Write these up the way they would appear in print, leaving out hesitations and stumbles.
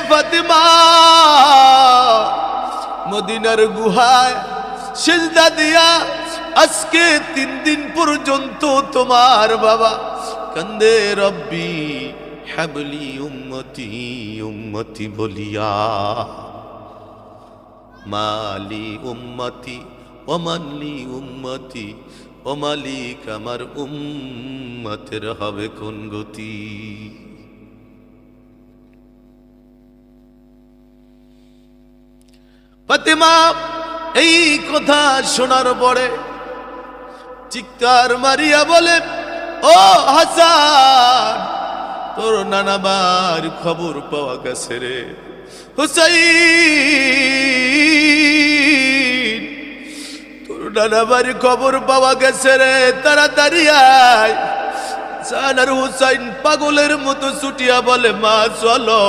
ফাতেমা মদিনার গুহায় সিজদা দিয়া আজকে 3 দিন পর্যন্ত তোমার বাবা কান্দে, রব্বি হাবলি উম্মতি উম্মতি বলিয়া। মালি উম্মতি ওমানলি উম্মতি ও মালিক, আমার উম্মতের হবে কোন গতি। ফাতেমা এই কথা শোনার পরে চিৎকার মারিয়া বলে, ও হাসান, তোর নানাবার খবর পাওয়া গেছে রে। হুসাইন, তোর নানাবার খবর পাওয়া গেছে রে, তাড়াতাড়ি আয়। হাসান আর হুসাইন পাগলের মতো ছুটিয়া বলে, মা চলো,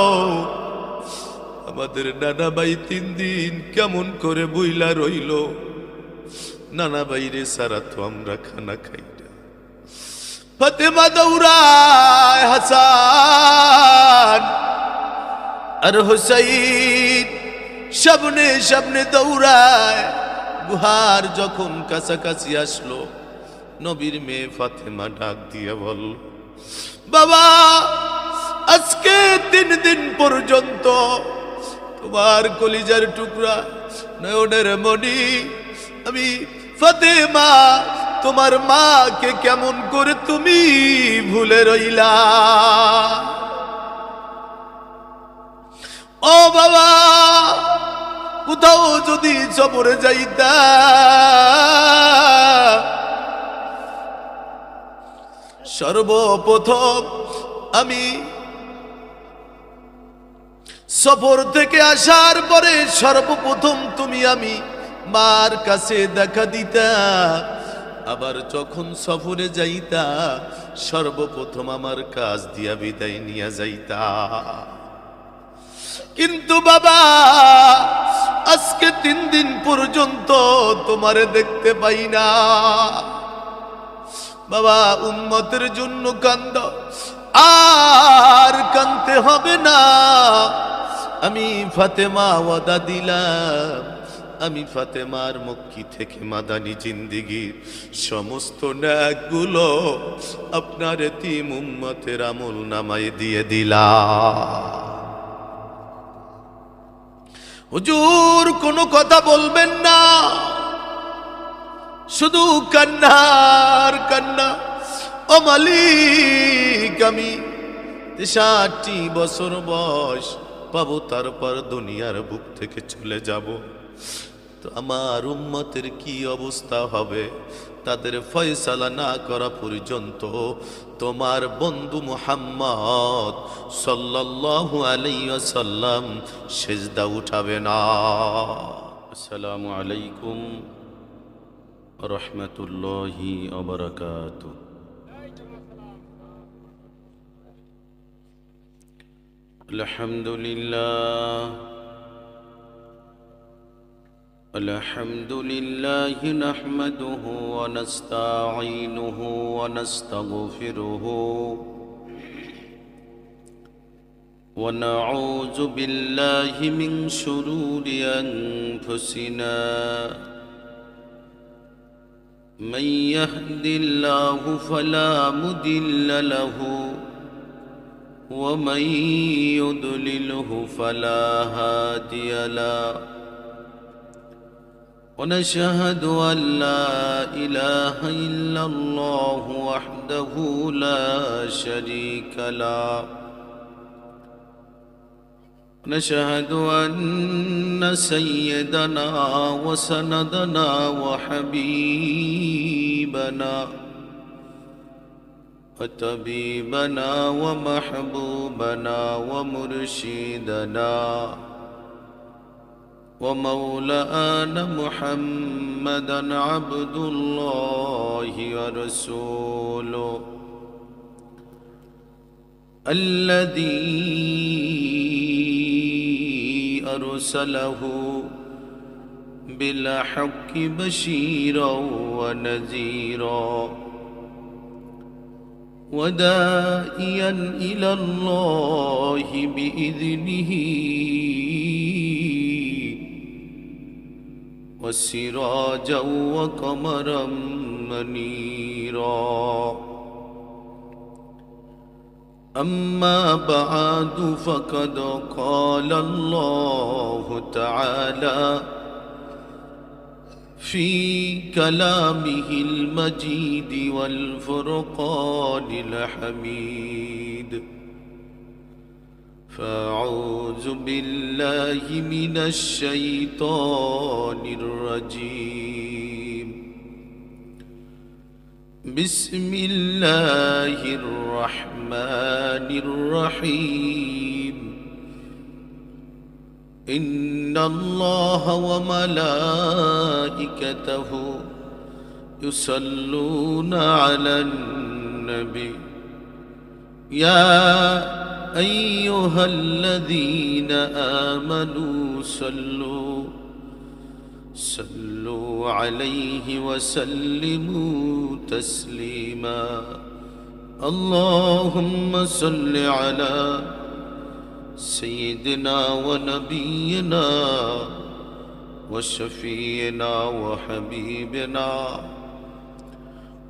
আমাদের নানা ভাই 3 দিন কেমন করে বইলা রইল, নানা ভাইরে সারা তো আমরা খানা খাই না। ফাতেমা দৌড়ায়, হাসান আর হুসাইন সামনে সামনে দৌড়ায়। গুহার যখন কাছাকাছি আসলো, নবীর মেয়ে ফাতেমা ডাক দিয়ে বল, বাবা আজকে 3 দিন পর্যন্ত তোমার কলিজার টুকরা নয়নের মণি আমি ফাতেমা তোমার মাকে কেমন করে তুমি ভুলে রইলা। ও বাবা, কোথাও যদি সফরে যাইতা, সর্বপ্রথম আমি সফর থেকে আসার পরে সর্বপ্রথম তুমি আমি মার কাছে দেখা দিতা, আবার যখন সফরে যাইতা সর্বপ্রথম আমার কাজ দিয়া বিদায় নিয়ে যাইতা। কিন্তু বাবা আজকে 3 দিন পর্যন্ত তোমারে দেখতে পাই না। বাবা উম্মতের জন্য কান্দ, আর কান্দতে হবে না। আমি ফাতেমা ওয়াদা দিলাম, আমি ফাতেমার মক্কি থেকে মাদানী জিন্দেগির সমস্ত নেকগুলো আপনার এতিম উম্মতের আমল নামায় দিয়ে দিলাম। হুজুর কোনো কথা বলবেন না, শুধু কান্নার কান্না। ও মালিক, আমি 63 বছর বয়স পাবো, তারপর দুনিয়ার বুক থেকে চলে যাব, তো আমার উম্মতের কি অবস্থা হবে? তাদের ফয়সালা না করা পর্যন্ত তোমার বন্ধু মুহাম্মদ সাল্লাল্লাহু আলাইহি ওয়াসাল্লাম সিজদা উঠাবে না। আসসালামু আলাইকুম ওয়া রাহমাতুল্লাহি ওয়া বারাকাতুহু। আলহামদুলিল্লাহ الحمد لله نحمده ونستعينه ونستغفره ونعوذ بالله من شرور أنفسنا من يهد الله فلا مضل له ومن يضلله فلا هادي له ونشهد أن لا إله إلا الله وحده لا شريك له ونشهد أن سيدنا وسندنا وحبيبنا وطبيبنا ومحبوبنا ومرشدنا ومولانا محمدا عبد الله ورسوله الذي أرسله بالحق بشيرا ونذيرا وداعيا إلى الله بإذنه وسراجا وقمرا منيرا. أما بعد فقد قال الله تعالى في كلامه المجيد والفرقان الحميد: فأعوذ بالله من الشيطان الرجيم. بسم الله الرحمن الرحيم. إن الله وملائكته يصلون على النبي يا أيها الذين آمنوا صلوا عليه وسلموا تسليما. اللهم صل على سيدنا ونبينا وشفينا وحبيبنا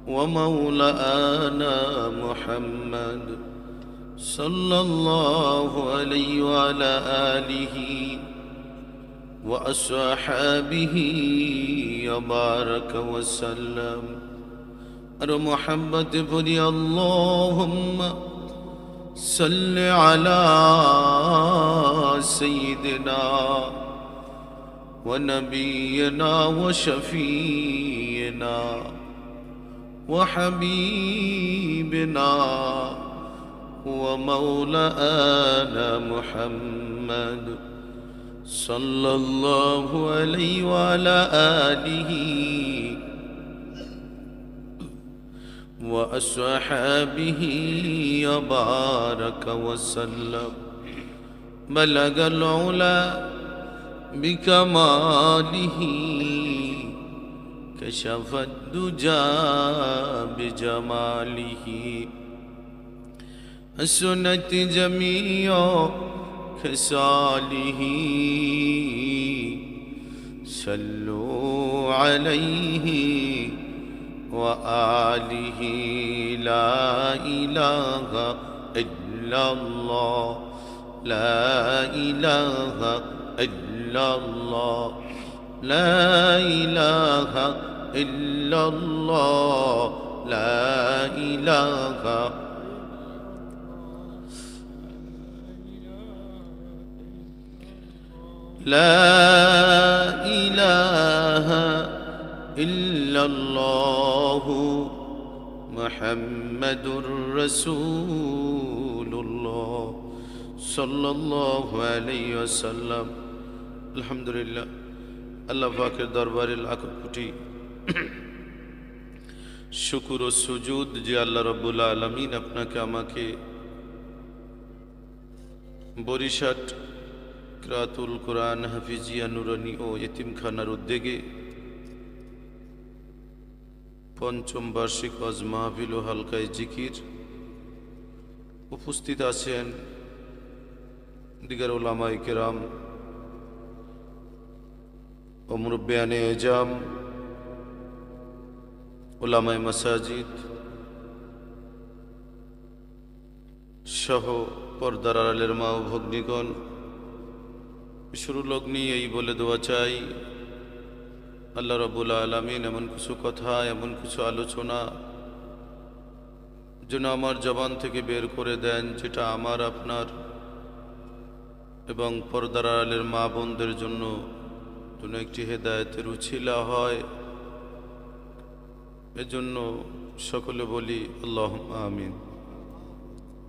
ومولانا محمد صلى الله عليه وعلى آله وأصحابه وبارك وسلم. اور محمد بني اللهم صل على سيدنا ونبينا وشفينا وحبيبنا ومولانا محمد صلى الله عليه وعلى آله وأصحابه وبارك وسلم. بلغ العلا بكماله كشف الدجى بجماله حسنت جميع خصاله صلوا عليه وآله. لا إله إلا الله لا إله إلا الله لا إله إلا الله لا إله لا إله إلا الله محمد رسول الله صلى الله عليه وسلم. আলহামদুলিল্লাহ, আল্লাহ পাকের দরবারে লাখ কোটি শুকর ও সুজুদ যে আল্লাহ রাব্বুল আলামিন আপনাকে আমাকে বরিশাট কিরাতুল কোরআন হাফিজিয়া নুরানি ও এতিমখানার উদ্যোগে পঞ্চম বার্ষিক ওয়াজ মাহফিল ও হালকায়ে জিকির উপস্থিত আছেন দিগার উলামায়ে কেরাম ও মুরব্বিয়ানে এজাম, উলামায়ে মাসাজিদ সহ পর্দার আড়ালের মা ও ভগ্নীগণ, শুরু লগ্নি এই বলে দোয়া চাই আল্লাহ রাব্বুল আলামিন এমন কিছু কথা, এমন কিছু আলোচনা যেন আমার জবান থেকে বের করে দেন যেটা আমার, আপনার এবং পর্দার আড়ালের মা বোনদের জন্য যেন একটি হেদায়েতের উছিলা হয়। এজন্য সকলে বলি আল্লাহুম্মা আমিন।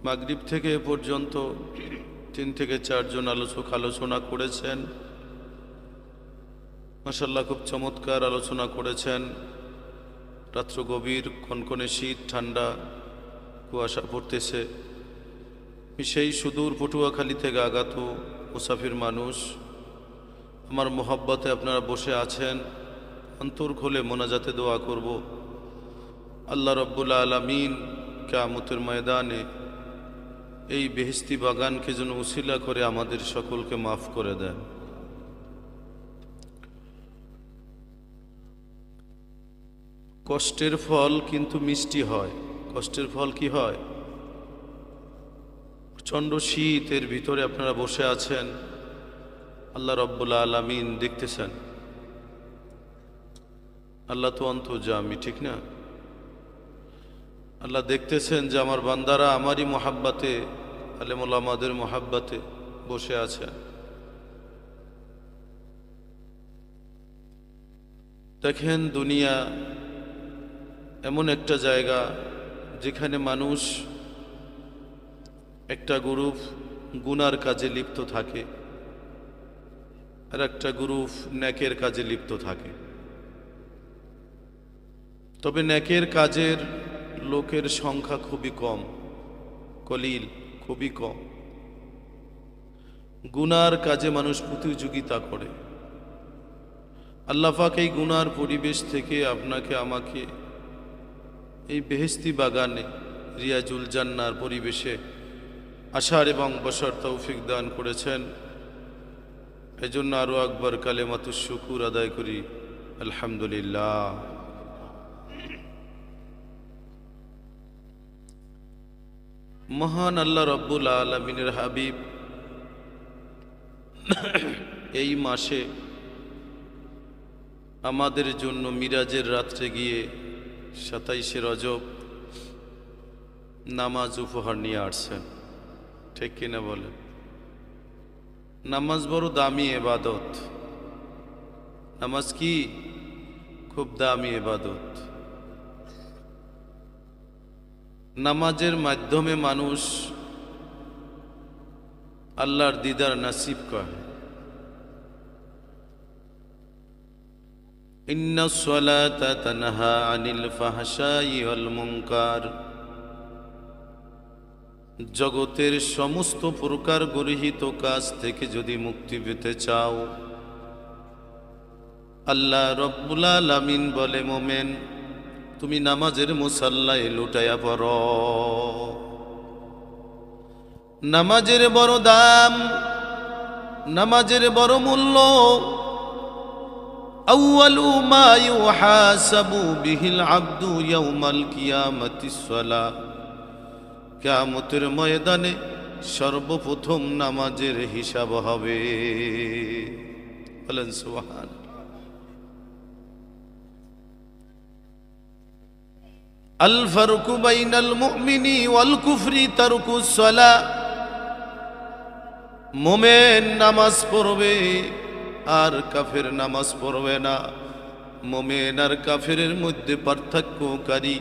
মাগরিব থেকে এ পর্যন্ত 3 থেকে 4 জন আলোচক আলোচনা করেছেন। মাশাআল্লাহ, খুব চমৎকার আলোচনা করেছেন। রাত্র গভীর, কনকনে শীত, ঠান্ডা কুয়াশা পড়তেছে। সেই সুদূর পটুয়াখালী থেকে আগত মুসাফির মানুষ, আমার মোহাব্বতে আপনারা বসে আছেন। অন্তর খুলে মোনাজাতে দোয়া করব আল্লাহ রাব্বুল আলামিন কিয়ামতের ময়দানে এই বেহেশতি বাগানকে যেন উসিলা করে আমাদের সকলকে মাফ করে দেন। কষ্টের ফল কিন্তু মিষ্টি হয়। কষ্টের ফল কি হয়? প্রচণ্ড শীতের ভিতরে আপনারা বসে আছেন, আল্লাহ রব্বুল আলামিন দেখতেছেন। আল্লাহ তো অন্তর্যামী, ঠিক না? আল্লাহ দেখতেছেন যে আমার বান্দারা আমারই মোহাব্বতে, আলেম ওলামাদের মোহাব্বতে বসে আছে। দেখেন, দুনিয়া এমন একটা জায়গা যেখানে মানুষ একটা গ্রুপ গুনার কাজে লিপ্ত থাকে আর একটা গ্রুপ নেকের কাজে লিপ্ত থাকে। তবে নেকের কাজের লোকের সংখ্যা খুবই কম, কলিল, খুবই কম। গুনার কাজে মানুষ প্রতিযোগিতা করে। আল্লাহ পাক এই গুনার পরিবেশ থেকে আপনাকে আমাকে এই বেহেশতি বাগানে রিয়াজুল জান্নার পরিবেশে আসার এবং বসার তৌফিক দান করেছেন। এজন্য আরো একবার কালেমাতুশ শুকুর আদায় করি, আলহামদুলিল্লাহ। মহান আল্লাহ রব্বুল আলামিনের হাবিব এই মাসে আমাদের জন্য মিরাজের রাত্রে গিয়ে 27শে রজব নামাজ উপহার নিয়ে আসছেন, ঠিক কিনা বলেন? নামাজ বড় দামি ইবাদত। নামাজ কি খুব দামি ইবাদত। নামাজের মাধ্যমে মানুষ আল্লাহর দিদার নসিব করে। ইন্নাস সালাতা তানহা আনিল ফাহশাই ওয়াল মুনকার। জগতের সমস্ত প্রকার গর্হিত কাজ থেকে যদি মুক্তি পেতে চাও, আল্লাহ রব্বুল আলামিন বলে, মোমেন তুমি নামাজের মুসাল্লায় লুটাইয়া পড়ো। নামাজের বড় দাম, নামাজের বড় মূল্য। আউয়ালু মা ইউহাসাবু বিহিল আবদু ইয়াউমাল কিয়ামাতিস সালাহ। কিয়ামতের ময়দানে সর্বপ্রথম নামাজের হিসাব হবে। বলেন সুবহান। আল ফারকু বাইনাল মুমিনি ওয়াল কুফরি তারকুস সালাহ। মুমিন নামাজ পড়বে আর কাফের নামাজ পড়বে না। মুমিন আর কাফেরের মধ্যে পার্থক্যকারী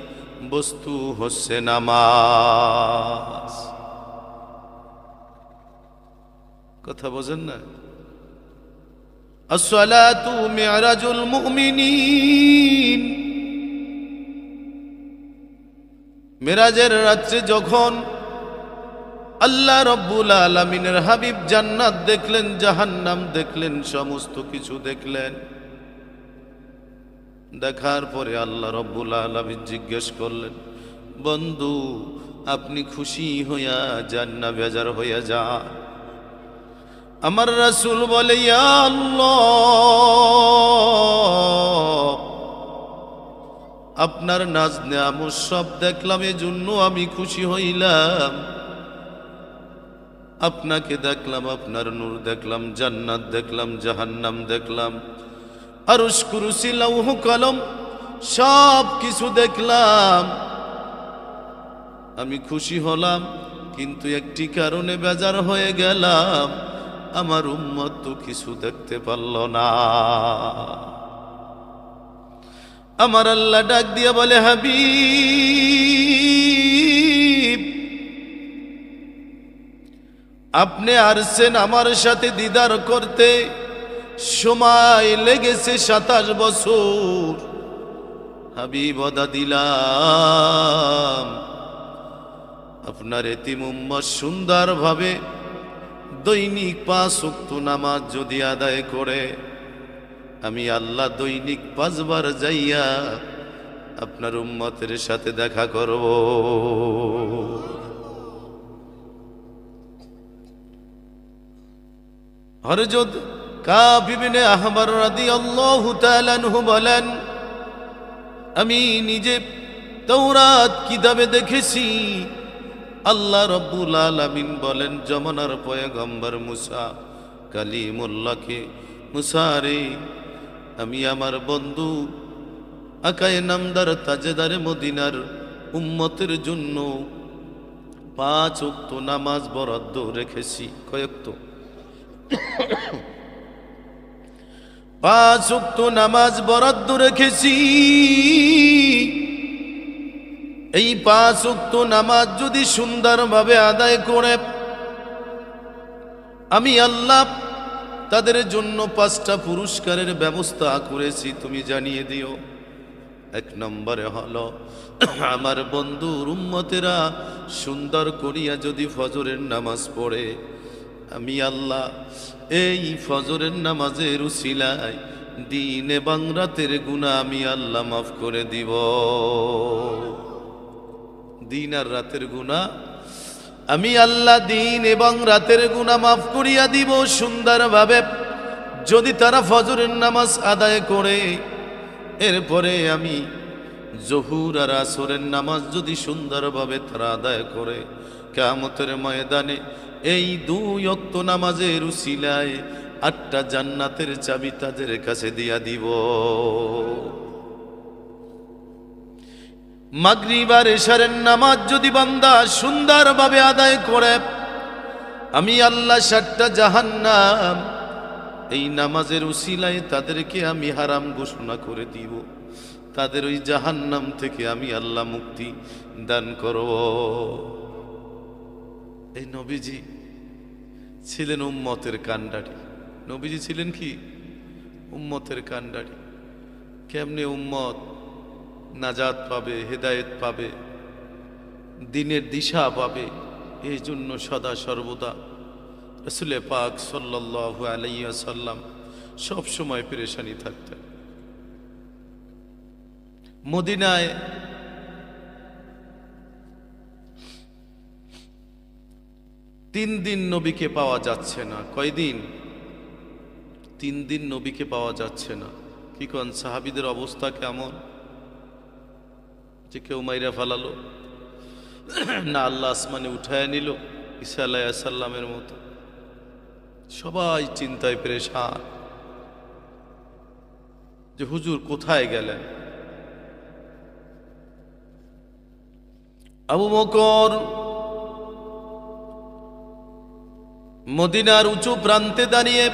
বস্তু হচ্ছে নামাজ। কথা বোঝেন না? আসসালাতু মিরাজুল মুমিনিন। মিরাজের রাত্রে যখন আল্লাহ রব্বুল আলামিনের হাবিব জান্নাত দেখলেন, জাহান্নাম দেখলেন, সমস্ত কিছু দেখলেন। দেখার পরে আল্লাহ রব্বুল আলামিন জিজ্ঞেস করলেন, বন্ধু আপনি খুশি হইয়া যান না বেজার হইয়া যান? আমার রাসূল বলে, ইয়া আল্লাহ, আপনার নাজ নেয়ামত সব দেখলাম, এজন্য আমি খুশি হইলাম। আপনাকে দেখলাম, আপনার নূর দেখলাম, জান্নাত দেখলাম, জাহান্নাম দেখলাম, আরশ কুরসি লৌহ কলম সব কিছু দেখলাম। আমি খুশি হলাম, কিন্তু একটি কারণে বেজার হয়ে গেলাম, আমার উম্মত তো কিছু দেখতে পারল না। আমার আল্লাহ ডাক দিয়া বলে, হাবিব আপনি আসছেন আমার সাথে দিদার করতে, সময় লেগেছে 27 বছর। হাবিব ওয়াদা দিলাম, আপনার এতিম উম্মত সুন্দরভাবে দৈনিক 5 ওয়াক্ত নামাজ যদি আদায় করে, আমি আল্লাহ দৈনিক 5 বার যাইয়া আপনার উম্মতের সাথে দেখা করব। হযরত কাব ইবনে আহবার রাদিয়াল্লাহু তাআলা আনহু বলেন, আমি নিজে তাওরাত কিতাবে দেখেছি আল্লাহ রাব্বুল আলামিন বলেন, জমানার পয়গম্বর মুসা কালিমুল্লাহকে, মুসা রে, আমি আমার বন্ধু আকায়ে নামদার তাজেদার মদিনার উম্মতের জন্য 5 ওয়াক্ত নামাজ বরাদ্দ রেখেছি। কয়েকত? 5 ওয়াক্ত নামাজ বরাদ্দ রেখেছি। এই 5 ওয়াক্ত নামাজ যদি সুন্দরভাবে আদায় করে আমি আল্লাহ তাদের জন্য 5টা পুরস্কারের ব্যবস্থা করেছি, তুমি জানিয়ে দিও। 1 নম্বরে হলো আমার বন্ধুর উম্মতেরা সুন্দর করিয়া যদি ফজরের নামাজ পড়ে, আমি আল্লাহ এই ফজরের নামাজের উসিলায় দিন এবং রাতের গুনাহ আমি আল্লাহ মাফ করে দিব। দিন আর রাতের গুনাহ আমি আল্লাহ দিন এবং রাতের গুনাহ মাফ করিয়া দিব সুন্দরভাবে যদি তারা ফজরের নামাজ আদায় করে। এরপরে আমি জোহর আর আসরের নামাজ যদি সুন্দরভাবে তারা আদায় করে, কিয়ামতের ময়দানে এই 2 ওয়াক্ত নামাজের উসিলায় 8টা জান্নাতের চাবি তাদের কাছে দিয়া দিব। মাগরিব আর ইশারের নামাজ যদি বান্দা সুন্দরভাবে আদায় করে, আমি আল্লাহ 7টা জাহান্নাম এই নামাজের উসিলায় তাদেরকে আমি হারাম ঘোষণা করে দিব। তাদের ওই জাহান্নাম থেকে আমি আল্লাহ মুক্তি দান করব। এই নবীজি ছিলেন উম্মতের কান্ডারি। নবীজি ছিলেন কি? উম্মতের কান্ডারি। কেমনে উম্মত নাজাত পাবে, হেদায়েত পাবে, দিনের দিশা পাবে, এই জন্য সদা সর্বদা রাসূল পাক সাল্লাল্লাহু আলাইহি ওয়াসাল্লাম সব সময় পেরেশানি থাকতেন। মদিনায় তিন দিন নবীকে পাওয়া যাচ্ছে না। কয়দিন? 3 দিন নবীকে পাওয়া যাচ্ছে না। কি কোন সাহাবীদের অবস্থা কেমন? যে কেউ মাইরা ফালালো না আল্লাহ আসমানে উঠায় নিল ঈসা আলাইহিস সালামের মতো। সবাই চিন্তায় পেরেশান যে হুজুর কোথায় গেলেন। আবু বকর মদিনার উঁচু প্রান্তে দাঁড়িয়ে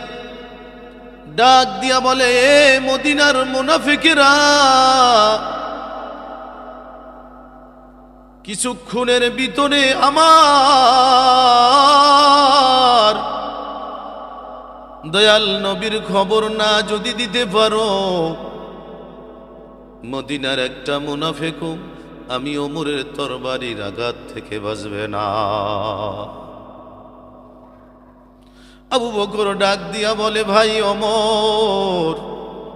ডাক দিয়া বলে, এ মদিনার মুনাফিকেরা, কিছুক্ষণের ভিতরে আমার দয়াল নবীর খবর না যদি দিতে পারো, মদিনার একটা মুনাফিকও আমি ওমরের তরবারির আঘাত থেকে বাঁচবে না। আবু বকর ডাক দিয়া বলে, ভাই ওমর,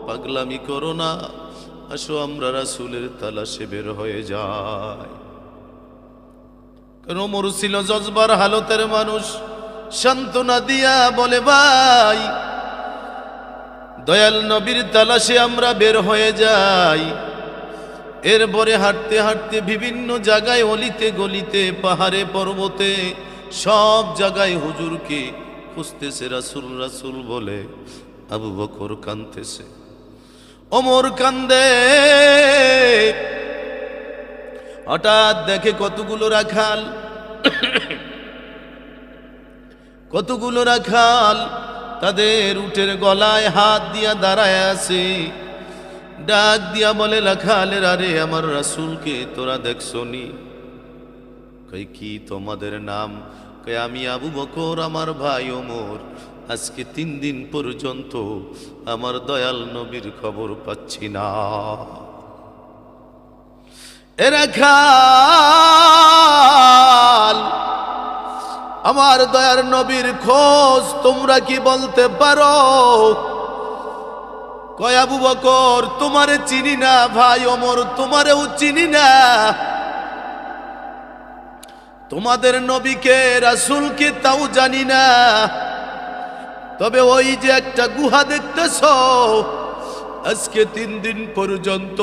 পাগলামি করো না, আসো আমরা রাসূলের তালাশে বের হয়ে যাই। কারণ ওমর ছিল জজবার হালতের মানুষ। সান্ত্বনা দিয়া বলে, ভাই দয়াল নবীর তালাশে আমরা বের হয়ে যাই। এরপরে হাঁটতে হাঁটতে বিভিন্ন জায়গায়, অলিতে গলিতে, পাহাড়ে পর্বতে, সব জায়গায় হুজুরকে খুঁজতেছে। রাসূল রাসূল বলে আবু বকর কাঁদতেছে, ওমর কান্দে। হঠাৎ দেখে কতগুলো রাখাল তাদের উটের গলায় হাত দিয়া দাঁড়ায় আছে। ডাক দিয়া বলে, রাখালের, আরে আমার রাসূলকে তোরা দেখছনি? কই কি তোমাদের নাম? কই আমি আবু বকর, আমার ভাই ওমর। আজকে 3 দিন পর্যন্ত আমার দয়াল নবীর খবর পাচ্ছি না। এ রাখাল, আমার দয়ার নবীর খোঁজ তোমরা কি বলতে পারো? কয় আবু বকর তোমারে চিনি না, ভাই ওমর তোমারেও চিনি না, তোমাদের নবীকে রাসূলকে তাও জানি না, তবে ওই যে একটা গুহা দেখতেছ, আজকে 3 দিন পর্যন্ত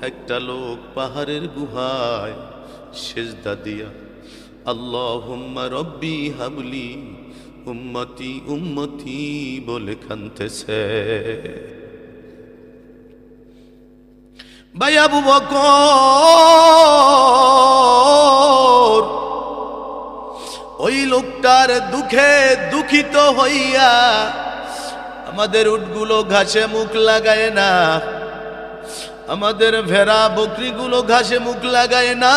একটা লোক পাহাড়ের গুহায় সেজদা দিয়া আল্লাহুম্মা রব্বি হাবলি উম্মতি উম্মতি বলে কাঁদতেছে। ভাই আবু বকর ওই লোকটার দুঃখে দুঃখিত হইয়া আমাদের উটগুলো ঘাসে মুখ লাগায় না, আমাদের ভেড়া বকরিগুলো ঘাসে মুখ লাগায় না,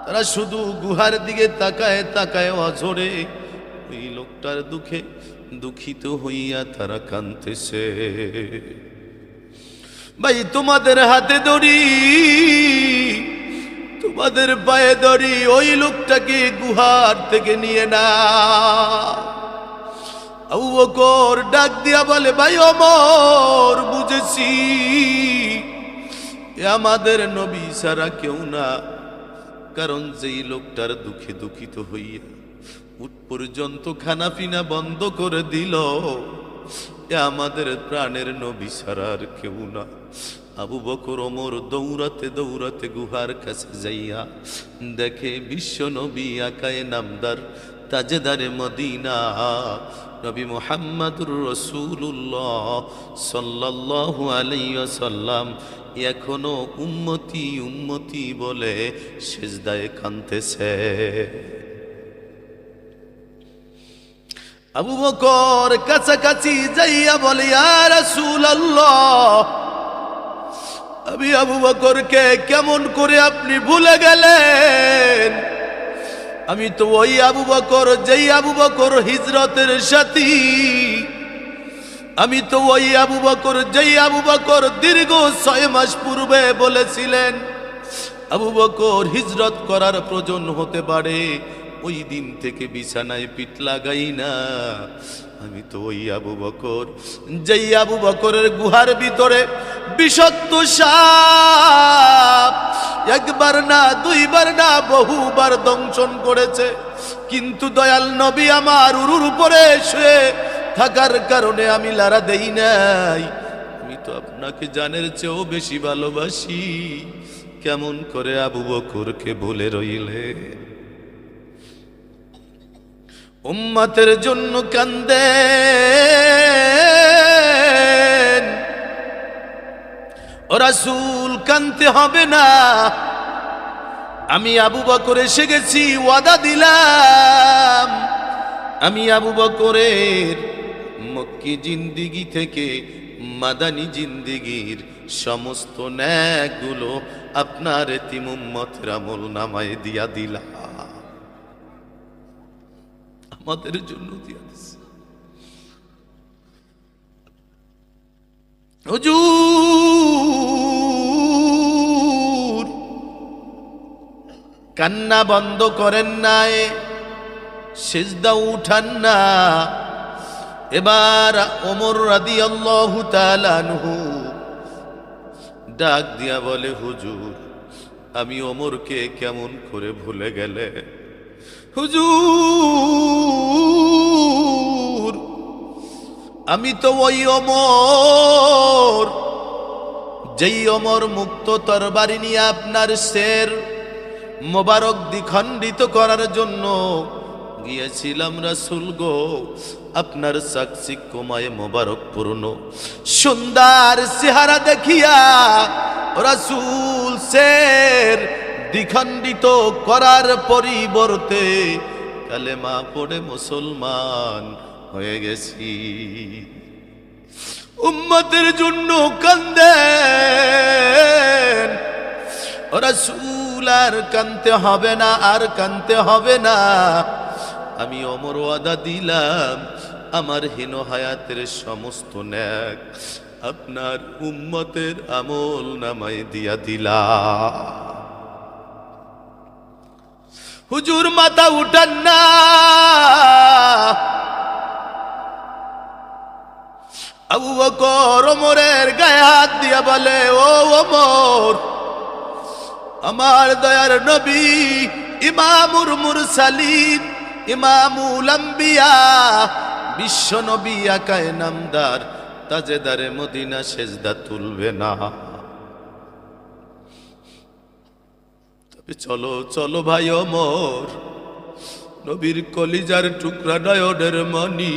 তারা শুধু গুহার দিকে তাকায় তাকায় অঝরে। ওই লোকটার দুঃখে দুঃখিত হইয়া তারা কাঁদতেছে। ভাই তোমাদের হাতে দড়ি, তোমাদের পায়ে দড়ি, ওই লোকটাকে গুহার থেকে নিয়ে না। আবু বকর ডাক দিয়া বলে ভাই ওমর বুঝেছি এ আমাদের নবী ছাড়া কেউ না, কারণ যেই লোকটার দুঃখে দুঃখিত হইয়া উট পর্যন্ত খানা পিনা বন্ধ করে দিল, এ আমাদের প্রাণের নবী ছাড়া আর কেউ না। আবু বকর ওমর দৌড়াতে দৌড়াতে গুহার কাছে যাইয়া দেখে বিশ্ব নবী আকায়ে নামদার তাজেদারে মদিনা নবী মুহাম্মদুর রাসূলুল্লাহ সাল্লাল্লাহু আলাইহি ওয়াসাল্লাম এখনো উম্মতি উম্মতি বলে সিজদায় কাঁদতেছে। আবু বকর কাছাকাছি যাইয়া বলে ইয়া রাসূলুল্লাহ, আমি আবু বকরকে কেমন করে আপনি ভুলে গেলেন? আমি তো ওই আবু বকর যেই আবু বকর হিজরতের সাথী, আমি তো ওই আবু বকর যেই আবু বকর দীর্ঘ 6 মাস পূর্বে বলেছিলেন আবু বকর হিজরত করার প্রয়োজন হতে পারে, ওই দিন থেকে বিছানায় পিঠ লাগাই না। আমি তো ওই আবু বকর যেই আবু বকরের গুহার ভিতরে বিষাক্ত সাপ একবার না দুইবার না বহুবার দংশন করেছে, কিন্তু দয়াল নবী আমার উরুর উপরে শুয়ে থাকার কারণে আমি লারা দেই নাই। আমি তো আপনাকে জানের চেয়েও বেশি ভালোবাসি, কেমন করে আবু বকরকে ভুলে রইলে? উম্মতের জন্য কান্দেন ও রাসূল, কাঁদতে হবে না। আমি আবু বকর এসে গেছি, ওয়াদা দিলাম আমি আবু বকরের মক্কি জিন্দিগি থেকে মাদানী জিন্দিগির সমস্ত ন্যায়গুলো আপনার এতিম উম্মতের আমল নামায় দিয়া দিলাম, আমাদের জন্য দিয়া দিছে। হুজুর কান্না বন্ধ করেন নাই, সিজদা উঠান না। এবার ওমর রাদিয়াল্লাহু তাআলা আনহু ডাক দিয়া বলে হুজুর আমি ওমরকে কেমন করে ভুলে গেলে? হুজুর আমি তো ওই ওমর যেই ওমর মুক্ত তরবারি নিয়ে আপনার শের মোবারক দ্বিখণ্ডিত করার জন্য গিয়েছিলাম রাসূল গো। আপনার চাকচিক্যময় মোবারক পূর্ণ সুন্দর চেহারা দেখিয়া রাসূল শের দ্বিখণ্ডিত করার পরিবর্তে কালেমা পড়ে মুসলমান হয়ে গেছি। উম্মতের জন্য কান্দেন রাসূল, আর কানতে হবে না, আর কানতে হবে না। আমি ওমর ওয়াদা দিলাম আমার হীন হায়াতের সমস্ত ন্যাক আপনার উম্মতের আমল নামায় দিয়া দিলাম। হুজুর মাথা উঠান না, আবু বকর ওমরের গায়ে হাত দিয়া বলে, ও ওমর, আমার দয়ার নবী ইমামুল মুরসালিন, ইমামুল আম্বিয়া, বিশ্ব নবী আকায়ে নামদার তাজেদারে মদিনা সেজদা তুলবে না। তবে চলো চলো ভাই ওমর, নবীর কলিজার টুকরা নয়নের মনি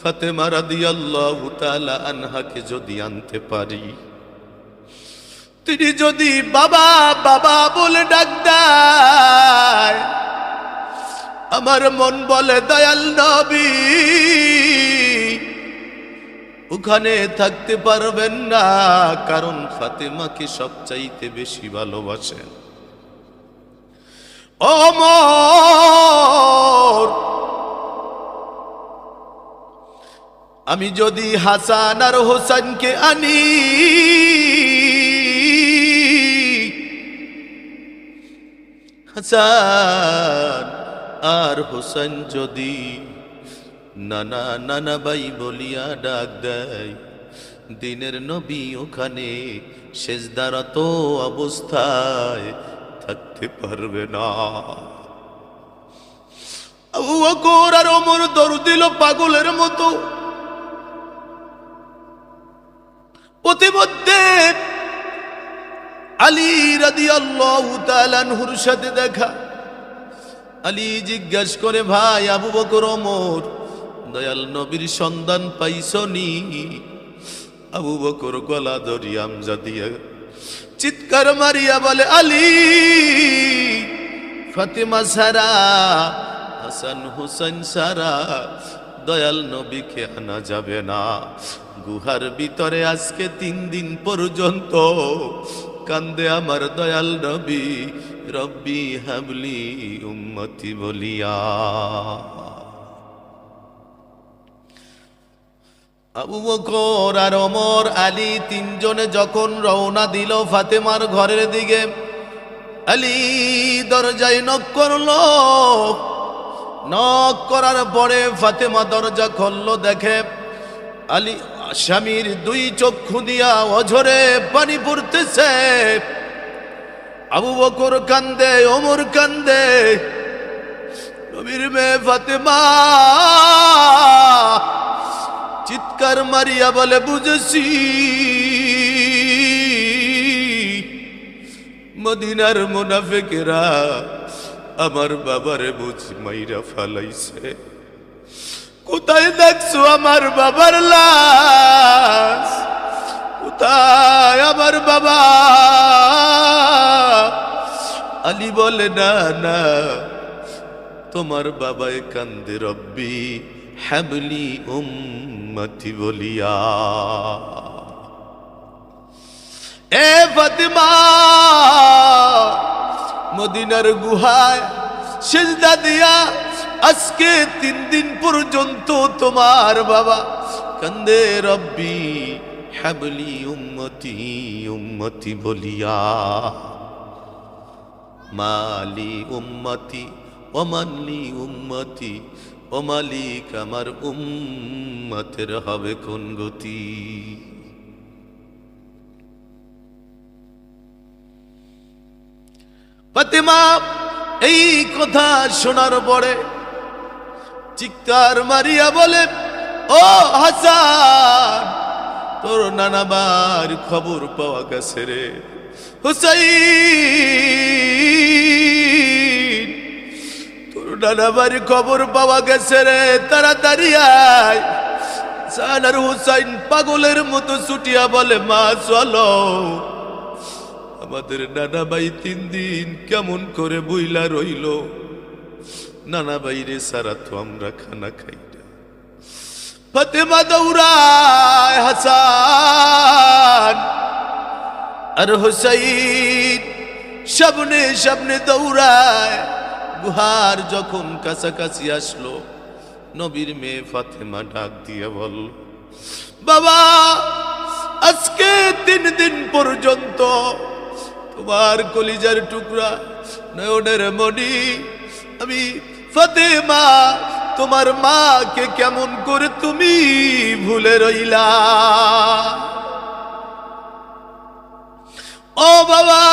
ফাতেমা রাদিয়াল্লাহু তাআলা আনহাকে যদি আনতে পারি, তিনি যদি বাবা বাবা বলে ডাক দেয়, আমার মন বলে দয়াল নবী ওখানে থাকতে পারবেন না, কারণ ফাতেমাকে সবচাইতে বেশি ভালোবাসেন। ওমর, আমি যদি হাসান আর হোসেনকে আনি, হাসান আর হোসেন যদি নানা নানা ভাই বলিয়া ডাক দেয়, দিনের নবী ওখানে সেজদারত অবস্থায় থাকতে পারবে না। আবু বকর আর ওমর দৌড় দিল পাগলের মতো। প্রতিমধ্যে আলী রাদিয়াল্লাহু তাআলা আনহুর সাথে দেখা। আলী জিজ্ঞাসা করে, ভাই আবু বকর ওমর, দয়াল নবীর সন্ধান পাইছনি? আবু বকর গলা ধরিয়া আমজা দিয়া চিৎকার মারিয়া বলে, আলী, ফাতেমা সারা, হাসান হুসাইন সারা দয়াল নবীকে আনা যাবে না। গুহার ভিতরে আজকে 3 দিন পর্যন্ত কান্দে আমার দয়াল নবী, রব্বি হাবলি উম্মতি বলিয়া। আবু বকর আর ওমর আলী 3 জনে যখন রওনা দিল ফাতেমার ঘরের দিকে, আলী দরজায় নক করলো। নক করার পরে ফাতেমা দরজা খুললো, দেখে আলী স্বামীর 2 চক্ষু দিয়া অঝরে পানি পড়তেছে। আবু বকর কান্দে, ওমর কান্দে। নবীর মেয়ে ফাতেমা চিৎকার মারিয়া বলে, বুঝেছি মদিনার মুনাফিকেরা আমার বাবারে বুঝ মাইরা ফালাইছে। কোথায় দেখছো আমার বাবার লাশ? কোথায় আমার বাবা? আলী বলে, না না, তোমার বাবায় কান্দে রব্বি হাবলি উম্মতি বলিয়া। এ ফাতেমা, মদিনার গুহায় সিজদা দিয়া আজকে 3 দিন পর্যন্ত তোমার বাবা কান্দে রব্বি হাবলি উম্মতি উম্মতি বলিয়া। মালি উম্মতি ওমানলি উম্মতি, ও মালিক আমার উম্মতের হবে কোন গতি? ফাতেমা এই কথা শোনার পরে চিৎকার মারিয়া বলে, ও হাসান, তোর নানাবার খবর পাওয়া গেছে রে। হুসাইন, তোর নানাবার খবর পাওয়া গেছে রে, তাড়াতাড়ি আয়। হাসান আর হুসাইন পাগলের মতো ছুটিয়া বলে, মা চলো, আমাদের নানা ভাই 3 দিন কেমন করে বইলা রইল, নানা ভাইরে সারা তো আমরা খানা খাই না। ফাতেমা দৌড়ায়, হাসান আর হুসাইন সামনে সামনে দৌড়ায়। গুহার যখন কাছাকাছি আসলো, নবীর মেয়ে ফাতেমা ডাক দিয়ে বল, বাবা আজকে 3 দিন পর্যন্ত তোমার কলিজার টুকরা নয়নের মণি আমি ফাতেমা তোমার মাকে কেমন করে তুমি ভুলে রইলা? ও বাবা,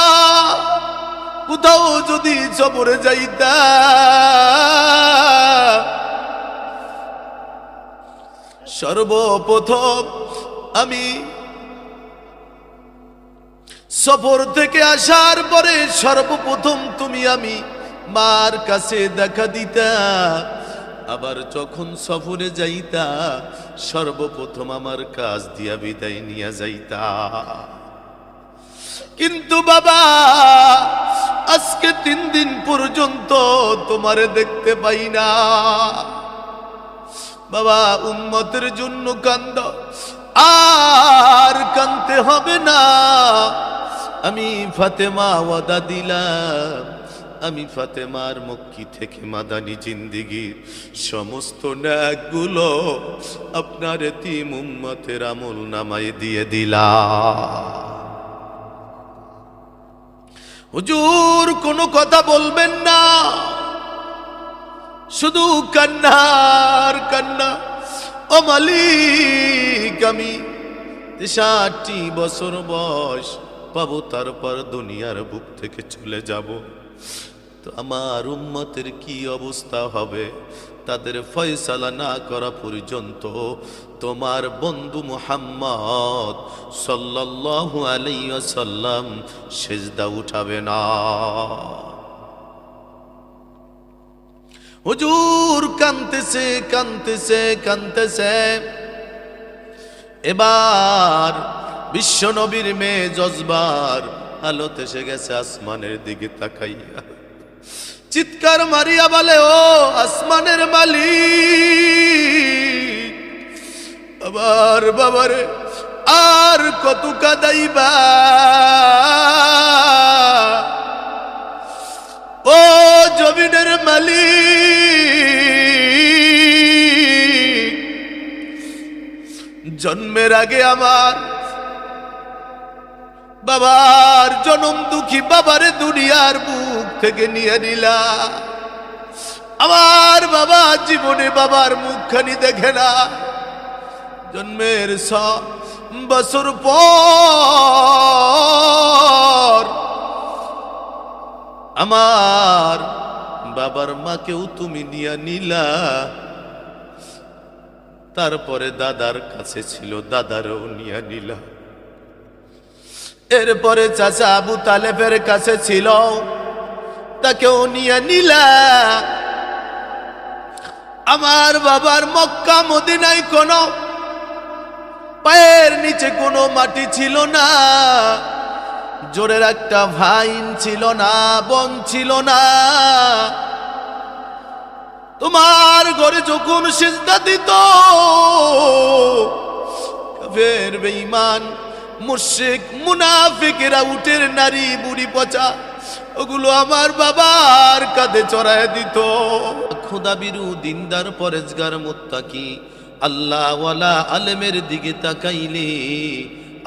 কোথাও যদি সফরে যাইতা, সর্বপ্রথম আমি সফর থেকে আসার পরে সর্বপ্রথম তুমি আমি মার কাছে দেখা দিতা। আবার যখন সফরে যাইতা সর্বপ্রথম আমার কাজ দিয়া বিদায় নিয়ে যাইতা। কিন্তু বাবা, আজকে 3 দিন পর্যন্ত তোমারে দেখতে পাই না। বাবা, উম্মতের জন্য কান্দ, আর কানতে হবে না। আমি ফাতেমা ওয়াদা দিলাম, আমি ফাতেমার মক্কি থেকে মাদানী জিন্দেগির সমস্ত ন্যাকগুলো আপনার এতিম উম্মতের আমল নামায় দিয়ে দিলাম। হুজুর, কোনো কথা বলবেন না, শুধু কান্নার কান্না। ও মালিক, আমি 63 বছর বয়স পাবো, তারপর দুনিয়ার বুক থেকে চলে যাব। তো আমার উম্মতের কি অবস্থা হবে? তাদের ফয়সালা না করা পর্যন্ত তোমার বন্ধু মুহাম্মদ সাল্লাল্লাহু আলাইহি ওয়াসাল্লাম সিজদা উঠাবে না। হুজুর কাঁদতেছে কাঁদতেছে কাঁদতেছে। এবার বিশ্ব নবীর মেয়ে জজবার হালত এসে গেছে, আসমানের দিকে তাকাইয়া চিৎকার মারিয়া বলে, ও আসমানের মালিক, আবার বাবারে আর কত কাঁদাইবা? ও জমিনের মালিক, জন্মের আগে আমার বাবার জনম দুঃখী বাবারে দুনিয়ার বুক থেকে নিয়ে নিলা। আমার বাবা জীবনে বাবার মুখখানি দেখে না। জন্মের 100 বছর পর আমার বাবার মাকেও তুমি নিয়ে নিলা। তারপরে দাদার কাছে ছিল, দাদারও নিয়ে নিলা। এরপরে চাচা আবু তালেবের কাছে ছিল, তাকেও নিয়ে নিলা। আমার বাবার মক্কা মদিনায় কোনো পায়ের নিচে কোনো মাটি ছিল না, জোরের একটা ভাইন ছিল না, বন ছিল না। তোমার ঘরে যখন সিজদা দিত, কাফের বেঈমান মুশরিক মুনাফিকেরা উটের নারী বুড়ি পচা ওগুলো আমার বাবার কাঁধে চড়ায় দিত। খোদা বিরু দিনদার পরেজগার মুত্তাকি আল্লাহওয়ালা আলেমের দিকে তাকাইলে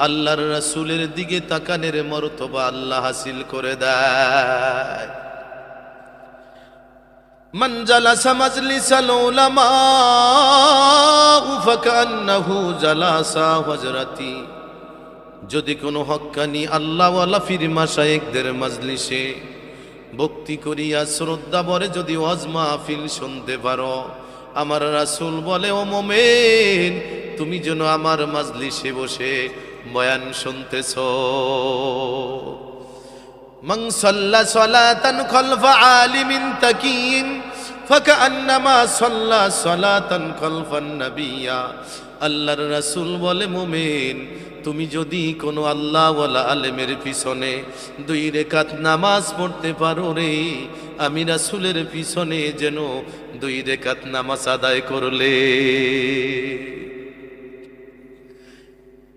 আল্লাহর রাসূলের দিকে তাকানের মর্তবা আল্লাহ হাসিল করে দেয়। মান জালাসা মাজলিসাল উলামা ফাকান্নাহু জালাসা হজরতি। যদি কোনো হক্কানি আল্লাহওয়ালা ফির মাশায়েখদের মাজলিসে ভক্তি করিয়া শ্রদ্ধা ভরে যদি ওয়াজ মাহফিল শুনতে পারো, আমার রাসূল বলে, ও মোমেন, তুমি যেন আমার মাজলিসে বসে বয়ান শুনতেছো। মান সাল্লা সালাতান খালফা আলিমিন তাকিয়িন ফাকান্নামা সাল্লা সালাতান খালফান নাবিয়্যা। আল্লাহর রাসূল বলে, মোমেন, তুমি যদি কোনো আল্লাহওয়ালা আলেমের পিছনে 2 রাকাত নামাজ পড়তে পারো রে, আমি রাসূলের পিছনে যেন 2 রাকাত নামাজ আদায় করলে।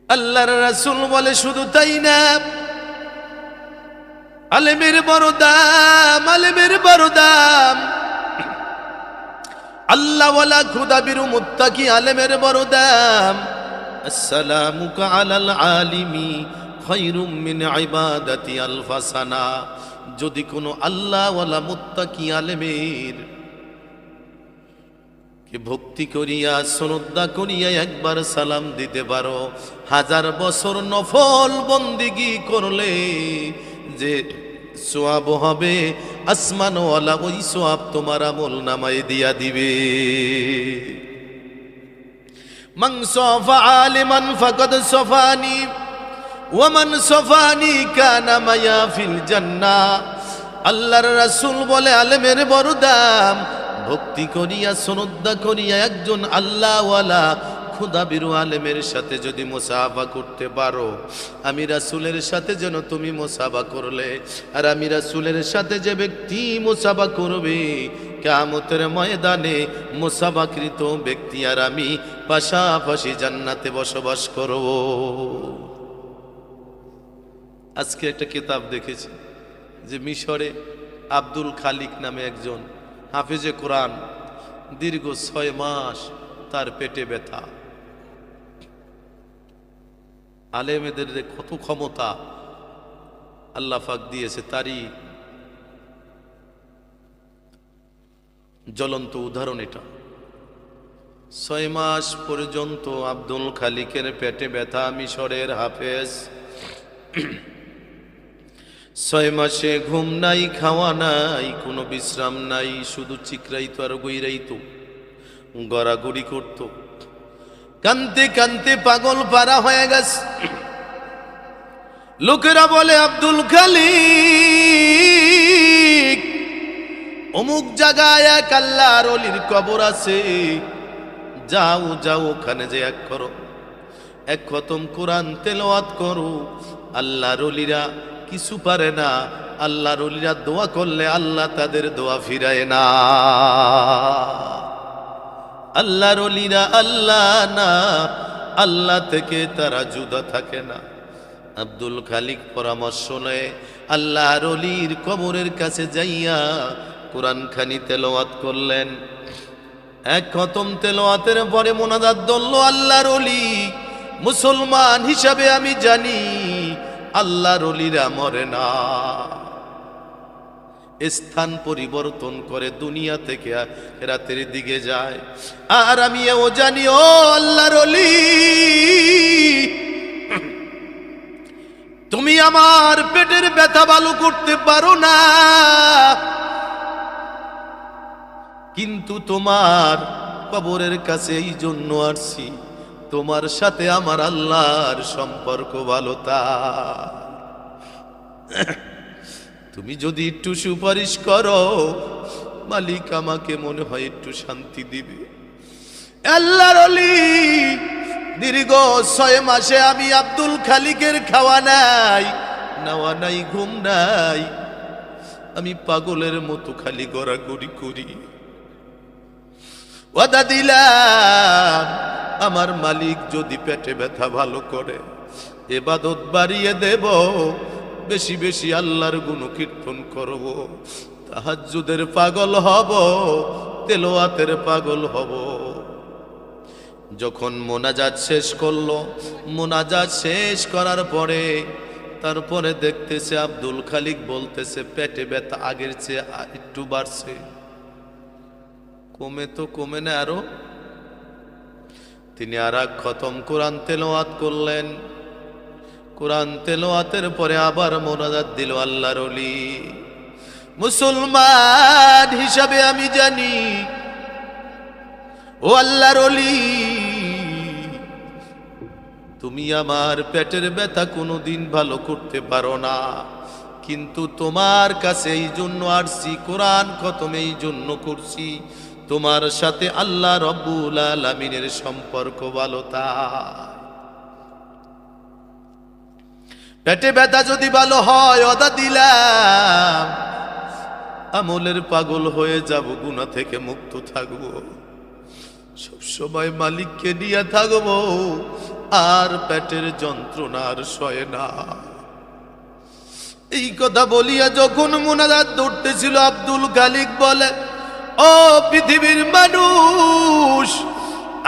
আল্লাহর রাসূল বলে, শুধু তাই না, আলেমের বড় দাম, আলেমের বড় দাম। আল্লাহওয়ালা খুদাবিরু মুত্তাকি আলেমের বড় দাম। আসসালামুকা আলাল আলিমি খায়রুম মিন ইবাদাতি আলফা সানা। যদি কোনো আল্লাহওয়ালা মুত্তাকি আলেমের কি ভক্তি করিয়া শ্রদ্ধা করিয়া একবার সালাম দিতে পারো, 1000 বছর নফল বন্দিগি করলে যে সোয়াব হবে আসমানওয়ালা, ওই সোয়াব তোমার আমল নামায় দিয়া দিবে। মান সাফা আলিমান ফাকাদ সাফানি ওয়া মান সাফানি কানা মায়া ফিল জান্নাহ। আল্লাহর রাসূল বলে আলেমের বড় দাম। ভক্তি করিয়া শ্রদ্ধা করিয়া একজন আল্লাহওয়ালা খুদাবিরু আলেমের সাথে যদি মুসাফা করতে পারো, আমি রাসূলের সাথে যেন তুমি মুসাফা করলে, আর আমি রাসূলের সাথে যে ব্যক্তি মুসাফা করবে কিয়ামতের ময়দানে মুসাফাকৃত ব্যক্তি আর আমি পাশাপাশি জান্নাতে বসবাস করব। আজকে একটা কিতাব দেখেছি যে মিশরে আব্দুল খালিক নামে একজন হাফেজে কোরআন, দীর্ঘ 6 মাস তার পেটে ব্যথা। আলেমেদের কত ক্ষমতা আল্লাহ পাক দিয়েছে, তারই জ্বলন্ত উদাহরণ এটা। 6 মাস পর্যন্ত আব্দুল খালিকের পেটে ব্যথা, মিশরের হাফেজ। 6 মাসে ঘুম নাই, খাওয়া নাই, কোনো বিশ্রাম নাই, শুধু চিকরাইতো আর গইরাইতো, গড়াগড়ি করতো, কানতে কানতে পাগল পারা হয়ে গেছে। লোকেরা বলে আব্দুল খালিক অমুক জায়গায় এক আল্লাহর ওলির কবর আছে, যাও যাও ওখানে যে এক খতম কোরআন তেলাওয়াত করো। আল্লাহর ওলিরা কিছু পারে না, আল্লাহর ওলিরা দোয়া করলে আল্লাহ তাদের দোয়া ফিরায় না। আল্লাহর ওলিরা আল্লাহ না, আল্লাহ থেকে তারা জুদা থাকে না। আব্দুল খালিক পরামর্শ নেয়, আল্লাহর ওলির কবরের কাছে যাইয়া কোরআন খানি তেলাওয়াত করলেন। এক খতম তেলাওয়াতের পরে মোনাজাত ধরল, আল্লাহর ওলি মুসলমান হিসাবে আমি জানি আল্লাহর ওলিরা মরে না, স্থান পরিবর্তন করে দুনিয়া থেকে রাতের দিকে যায়। আর আমি ও জানি ও আল্লাহর ওলি, তুমি আমার পেটের ব্যথা ভালো করতে পারো না, কিন্তু তোমার কবরের কাছে এই জন্য আসছি, তোমার সাথে আমার আল্লাহর সম্পর্ক ভালো। তা তুমি যদি একটু সুপারিশ করো, মালিক আমাকে মনে হয় একটু শান্তি দিবে। আল্লাহর ওলি দীর্ঘ 6 মাসে আমি আব্দুল খালিকের খাওয়া নাই, নাওয়া নাই, ঘুম নাই, আমি পাগলের মতো খালি গড়াগড়ি করি। ওয়াদা দিলাম আমার মালিক যদি পেটে ব্যথা ভালো করে ইবাদত বাড়িয়ে দেব, বেশি বেশি আল্লাহর গুণকীর্তন করব, তাহাজ্জুদের পাগল হব, তেলাওয়াতের পাগল হব। যখন মোনাজাত শেষ করলো, মোনাজাত শেষ করার পরে তারপরে দেখতেছে আব্দুল খালিক বলতেছে পেটে ব্যথা আগের চেয়ে একটু বাড়ছে। কমে তো কমে না আরো। তিনি আর এক খতম কোরআন তেলাওয়াত করলেন। কোরআন তেলাওয়াতের পরে আবার মোনাজাত দিল আল্লাহর ওলি। মুসলমান হিসাবে আমি জানি ও আল্লাহর ওলি, তুমি আমার পেটের ব্যথা কোনোদিন ভালো করতে পারো না, কিন্তু তোমার কাছে এই জন্য আসছি, কোরআন খতম এই জন্য করছি, তোমার সাথে আল্লাহ রব্বুল আলামিনের সম্পর্ক ভালো। তা পেটে ব্যথা যদি ভালো হয়, ওদা দিলাম আমলের পাগল হয়ে যাব, গুনাহ থেকে মুক্ত থাকবো, সবসময় মালিককে নিয়ে থাকবো, আর পেটের যন্ত্রণার সয় না। এই কথা বলিয়া যখন মোনাজাত ধরতেছিল, আব্দুল খালিক বলে, ও পৃথিবীর মানুষ,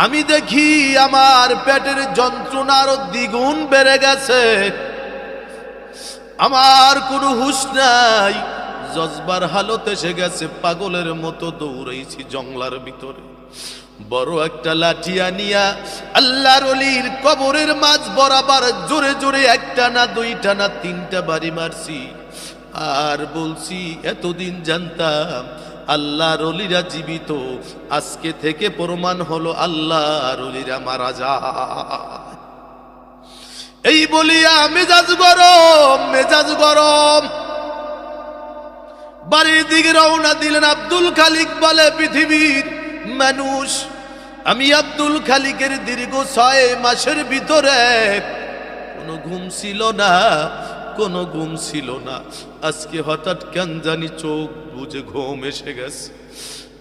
আমি দেখি আমার পেটের যন্ত্রণার দ্বিগুণ বেড়ে গেছে, আমার কোনো হুঁশ নাই, জজবার হালত এসে গেছে, পাগলের মতো দৌড়াইছি জঙ্গলার ভিতরে, বড় একটা লাঠি আনিয়া আল্লাহর ওলির কবরের মাঝ বরাবর জোরে জোরে একটা না দুইটা না তিনটা বাড়ি মারছি। আর বলছি, এতদিন জানতাম আল্লাহর ওলিরা জীবিত, আজকে থেকে প্রমাণ হলো আল্লাহর ওলিরা মারা যায়। এই বলিয়া মেজাজ গরম বাড়ির দিকে রওনা দিলেন। আব্দুল খালিক বলে, পৃথিবীর মানুষ, আমি আব্দুল খালিকের দীর্ঘ 6 মাসের ভিতরে কোনো ঘুম ছিল না। আজকে হঠাৎ কেন জানি চোখ বুজে ঘুম এসে গেছে।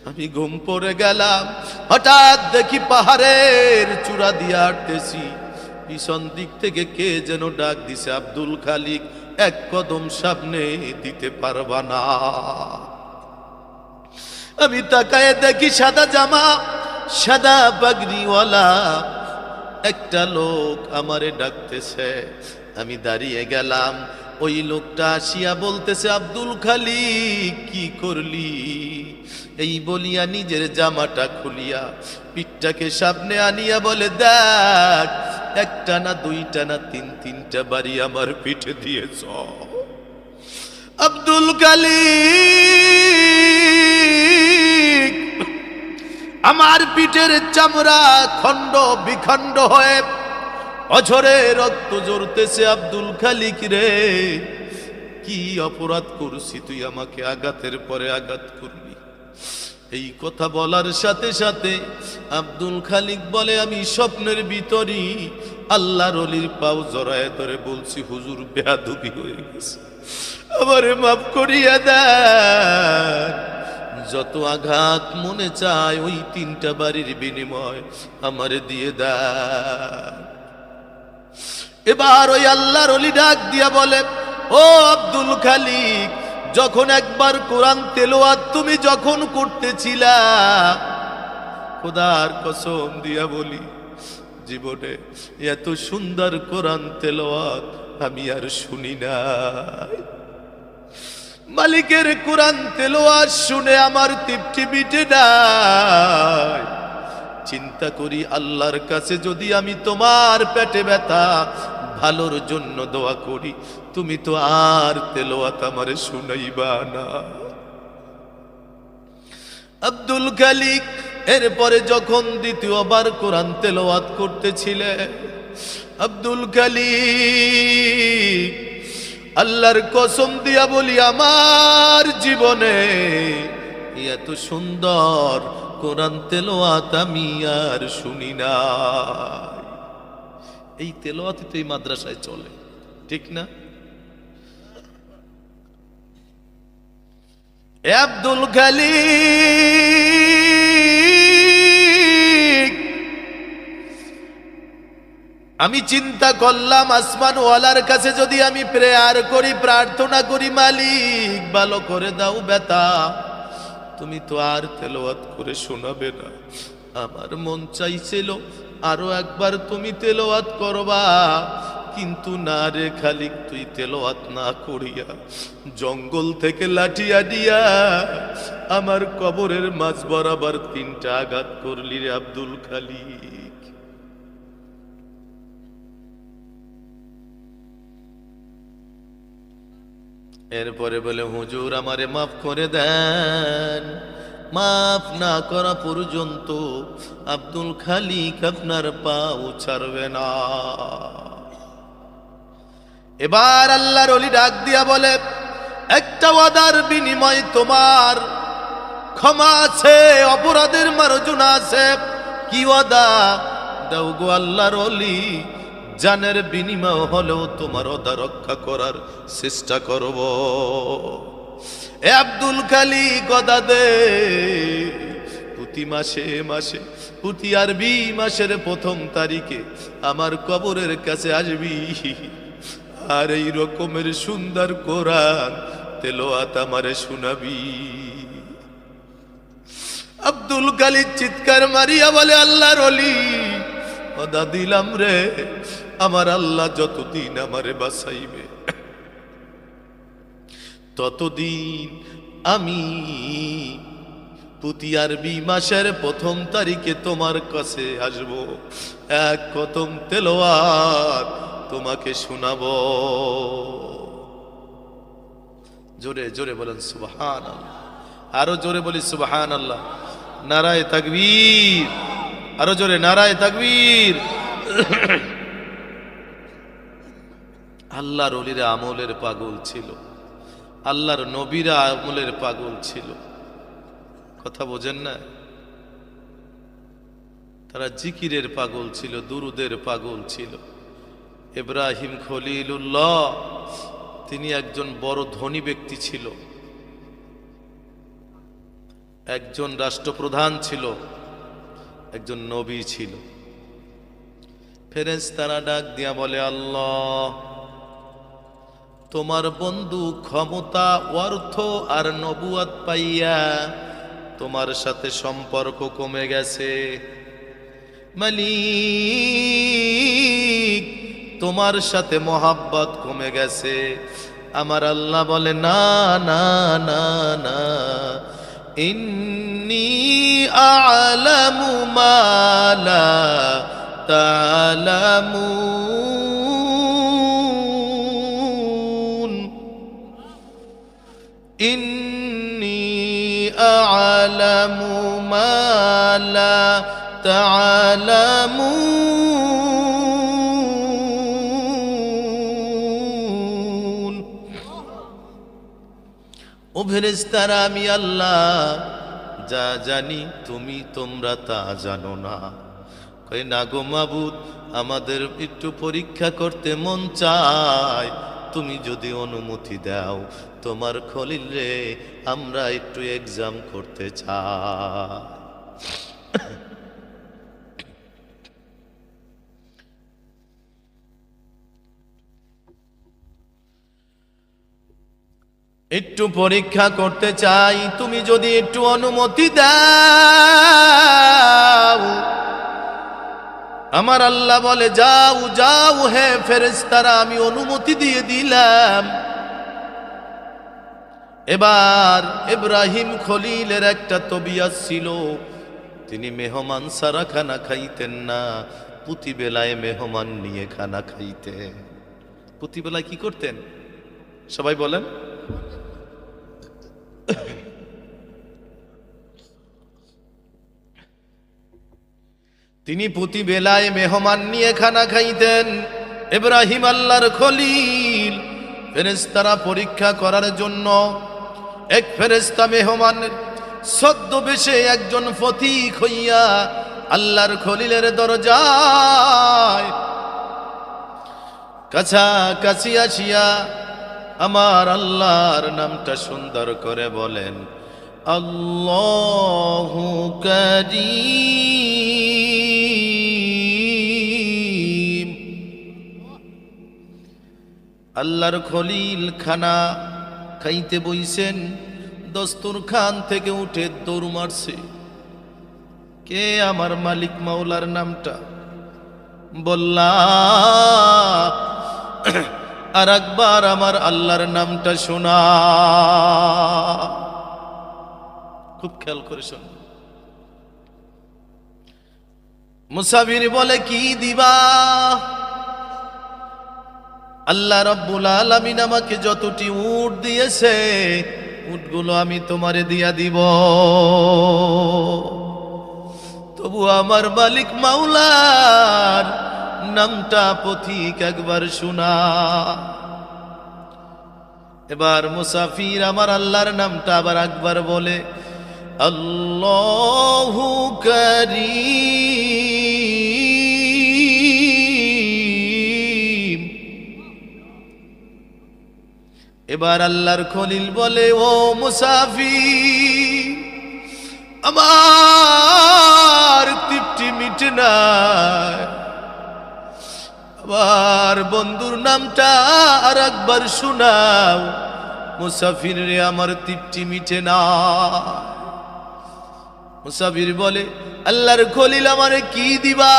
আমি ঘুম পড়ে গেলাম, হঠাৎ দেখি পাহাড়ের চূড়া দিয়ে হাঁটতেছি, পিছন দিক থেকে কে যেন ডাক দিছে, আব্দুল খালিক, এক কদম সামনে দিতে পারবা না। আমি তাকায় দেখি সাদা জামা, সাদা পাগড়িওয়ালা একটা লোক আমারে ডাকতেছে। আমি দাঁড়িয়ে গেলাম। ওই লোকটা আসিয়া বলতেছে, আব্দুল খালিক, কি করলি? এই বলিয়া নিজের জামাটা খুলিয়া পিঠটাকে সামনে আনিয়া বলে, দেখ, একটা না দুইটা না তিনটা বাড়ি আমার পিঠে দিয়েছ। আব্দুল খালিক, আমার পিঠের চামড়া খণ্ড বিখণ্ড হয়ে অঝরে রক্ত ঝরতেছে। আব্দুল খালিক রে, কি অপরাধ করছি তুই আমাকে আঘাতের পরে আঘাত করলি? এই কথা বলার সাথে সাথে আব্দুল খালিক বলে, আমি স্বপ্নের ভিতরই আল্লাহর ওলির পাও জড়ায় ধরে বলছি, হুজুর বেয়াদবি হয়ে গেছে, আমারে মাফ করিয়া দেন। যত আঘাত মনে চায় ওই 3টা বাড়ির বিনিময় আমারে দিয়ে দেন। এবার ওই আল্লাহর ওলি ডাক দিয়া বলে, ও আব্দুল খালিক, যখন একবার কোরআন তেলাওয়াত তুমি যখন করতেছিলা, খোদার কসম দিয়া বলি, জীবনে এত সুন্দর কোরআন তেলাওয়াত আমি আর শুনি নাই। মালিকের কোরআন তেলাওয়াত শুনে আমার তৃপ্তি মিটে নাই। চিন্তা করি, আল্লাহর কাছে যদি আমি তোমার পেটে ব্যথা ভালোর জন্য দোয়া করি, তুমি তো আর তেলাওয়াত আমারে শুনাইবা না। আব্দুল খালিক এরপরে যখন দ্বিতীয়বার কোরআন তেলাওয়াত করতেছিলেন, আব্দুল খালিক, আল্লাহর কসম দিয়া বলি, আমার জীবনে এত সুন্দর কোরআন তেলাওয়াত আমি আর শুনি না। এই তেলাওয়াতই তো এই মাদ্রাসায় চলে, ঠিক না? আব্দুল খালিক, আমি চিন্তা করলাম, আসমানওয়ালার কাছে যদি আমি প্রেয়ার করি, প্রার্থনা করি, মালিক ভালো করে দাও ব্যথা, তুমি তো আর তেলাওয়াত করে শোনাবে না। আমার মন চাইছিল আরো একবার তুমি তেলাওয়াত করবা, কিন্তু না রে খালিক, তুই তেলাওয়াত না করিয়া জঙ্গল থেকে লাঠি আনিয়া আমার কবরের মাঝ বরাবর 3টা আঘাত করলি রে আব্দুল খালিক। এরপরে বলে, হুজুর আমারে মাফ করে দেন। মাফ না করা পর্যন্ত আব্দুল খালিক আপনার পাও ছাড়বে না। এবার আল্লাহর ওলি ডাক দিয়া বলে, একটা ওয়াদার বিনিময় তোমার ক্ষমা আছে, অপরাধের মার্জনা আছে। কি ওয়াদা? দাও গো আল্লাহর ওলি, জানের বিনিময় হলেও তোমার ওয়াদা রক্ষা করার চেষ্টা করব। এ আব্দুল খালিক, ওয়াদা দে, প্রতি মাসে প্রতি আরবি মাসের 1ম তারিখে আমার কবরের কাছে আসবি, আর এই রকমের সুন্দর কোরআন তেলাওয়াত আমারে শোনাবি। আব্দুল খালিক চিৎকার মারিয়া বলে, আল্লাহর ওলি, ওয়াদা দিলাম রে, আমার আল্লাহ যতদিন আমারে বাঁচাইবে ততদিন আমি প্রতি আরবি মাসের প্রথম তারিখে তোমার কাছে আসব, এক খতম তেলাওয়াত তোমাকে শোনাবো। জোরে জোরে বলেন সুবহানাল্লাহ, আরো জোরে বলি সুবহানাল্লাহ। নারায়ে তাকবীর, আরো জোরে নারায়ে তাকবীর। আল্লাহর ওলিরা আমলের পাগল ছিল, আল্লাহর নবীরা আমলের পাগল ছিল। কথা বোঝেন না? তারা জিকিরের পাগল ছিল, দুরুদের পাগল ছিল। ইব্রাহিম খলিলুল্লাহ তিনি একজন বড় ধনী ব্যক্তি ছিল, একজন রাষ্ট্রপ্রধান ছিল, একজন নবী ছিল। ফেরেশতারা ডাক দিয়া বলে, আল্লাহ তোমার বন্ধু ক্ষমতা, অর্থ আর নবুয়ত পাইয়া তোমার সাথে সম্পর্ক কমে গেছে। মালিক তোমার সাথে মহাব্বত কমে গেছে। আমার আল্লাহ বলে, না না না না, ইন্নী আ'লামু মা লা তা'লামুন, ইন্নী আ'লামু মা লা তা'লামুন। ও ফেরেশতারা, আমি আল্লাহ যা জানি তোমরা তা জানো না। কই না গো মাবুদ, আমাদের একটু পরীক্ষা করতে মন চায়, তুমি যদি অনুমতি দাও তোমার খলিল রে আমরা একটু এক্সাম করতে চাই। একটু পরীক্ষা করতে চাই, তুমি যদি একটু অনুমতি দাও। আমার আল্লাহ বলে, যাও যাও হে ফেরেশতারা, আমি অনুমতি দিয়ে দিলাম। এবার ইব্রাহিম খলিলের একটা তবিয়ত ছিল, তিনি মেহমান সারা খানা খাইতেন না, প্রতি বেলায় মেহমান নিয়ে খানা খাইতেন। প্রতি বেলায় কি করতেন সবাই বলেন? তিনি প্রতি বেলায় মেহমান নিয়ে খানা খাইতেন। ইব্রাহিম আল্লাহর খলিল। ফেরেশতারা পরীক্ষা করার জন্য এক ফেরেশতা মেহমানের ছদ্মবেশে একজন ফতিক হইয়া আল্লাহর খলিলের দরজায় কাছাকাছি আসিয়া আমার আল্লাহর নামটা সুন্দর করে বলেন, আল্লাহু কারীম। আল্লাহর খলিল খানা খাইতে বইছেন, দস্তরখান থেকে উঠে দৌড় মারছে। কে? আমার মালিক মাওলার নামটা বললা, আর একবার আমার আল্লাহর নামটা শোনা। খুব খেয়াল করে শোন। মুসাফির বলে, কি দিবা? আল্লাহ রাব্বুল আলামিন আমাকে যতটি উট দিয়েছে, উটগুলো আমি তোমারে দিয়া দিব। তবু আমার মালিক মাওলার নামটা পথিক একবার শোনা। এবার মুসাফির আমার আল্লাহর নামটা আবার একবার বলে, আল্লাহু কারীম। এবার আল্লাহর খলিল বলে, ও মুসাফির, আমার তৃপ্তি মিটে না, আবার বন্ধুর নামটা আর একবার শোনাও। মুসাফির রে, আমার তৃপ্তি মিটে না। মুসাফির বলে, আল্লাহর খলিল আমারে কি দিবা?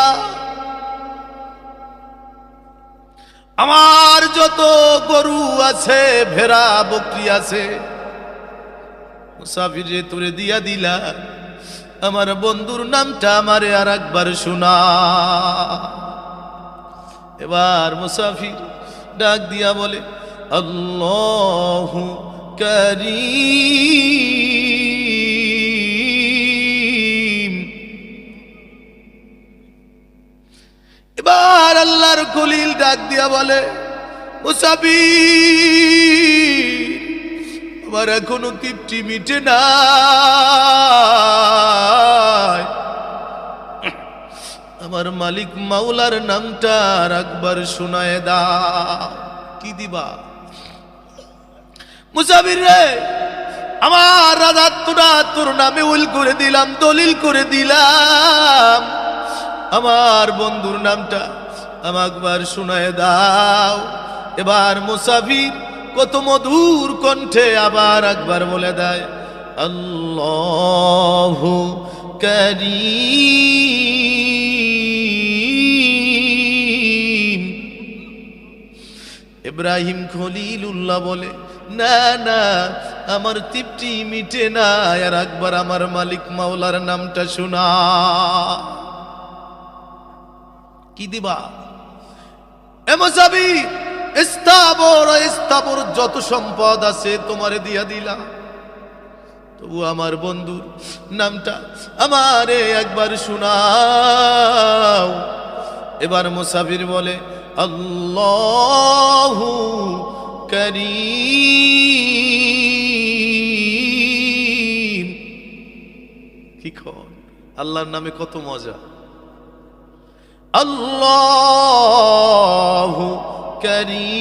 আমার যত গরু আছে, ভেড়া বকরি আছে, মুসাফির রে তোরে দিয়া দিলা, আমার বন্ধুর নামটা আমারে আর একবার শোনা। এবার মুসাফির ডাক দিয়া বলে আল্লাহু কারীম। এবার আল্লাহর খলিল ডাক দিয়া বলে মুসাফির, আমার এখনো তৃপ্তি মিটে না, আমার মালিক মাওলার নামটা আর একবার শোনায় দাও। কি দিবা? মুসাফির রে, আমার রাজাত্বটা তোর নামে উইল করে দিলাম, দলিল করে দিলাম, আমার বন্ধুর নামটা আমাকে একবার শোনায় দাও। এবার মুসাফির কত মধুর কণ্ঠে আবার একবার বলে দেয় আল্লাহু কারীম। ইব্রাহিম খলিলুল্লাহ বলে না না, আমার তৃপ্তি মিটে না, আর একবার আমার মালিক মাওলার নামটা শোনা। কি দিবা? এ মুসাফির, স্থাবর যত সম্পদ আছে তোমারে দিয়া দিলাম, তবু আমার বন্ধুর নামটা আমারে একবার শোনাও। এবার মুসাফির বলে আল্লাহু কারীম। কি কন, আল্লাহর নামে কত মজা। আল্লাহু কারীম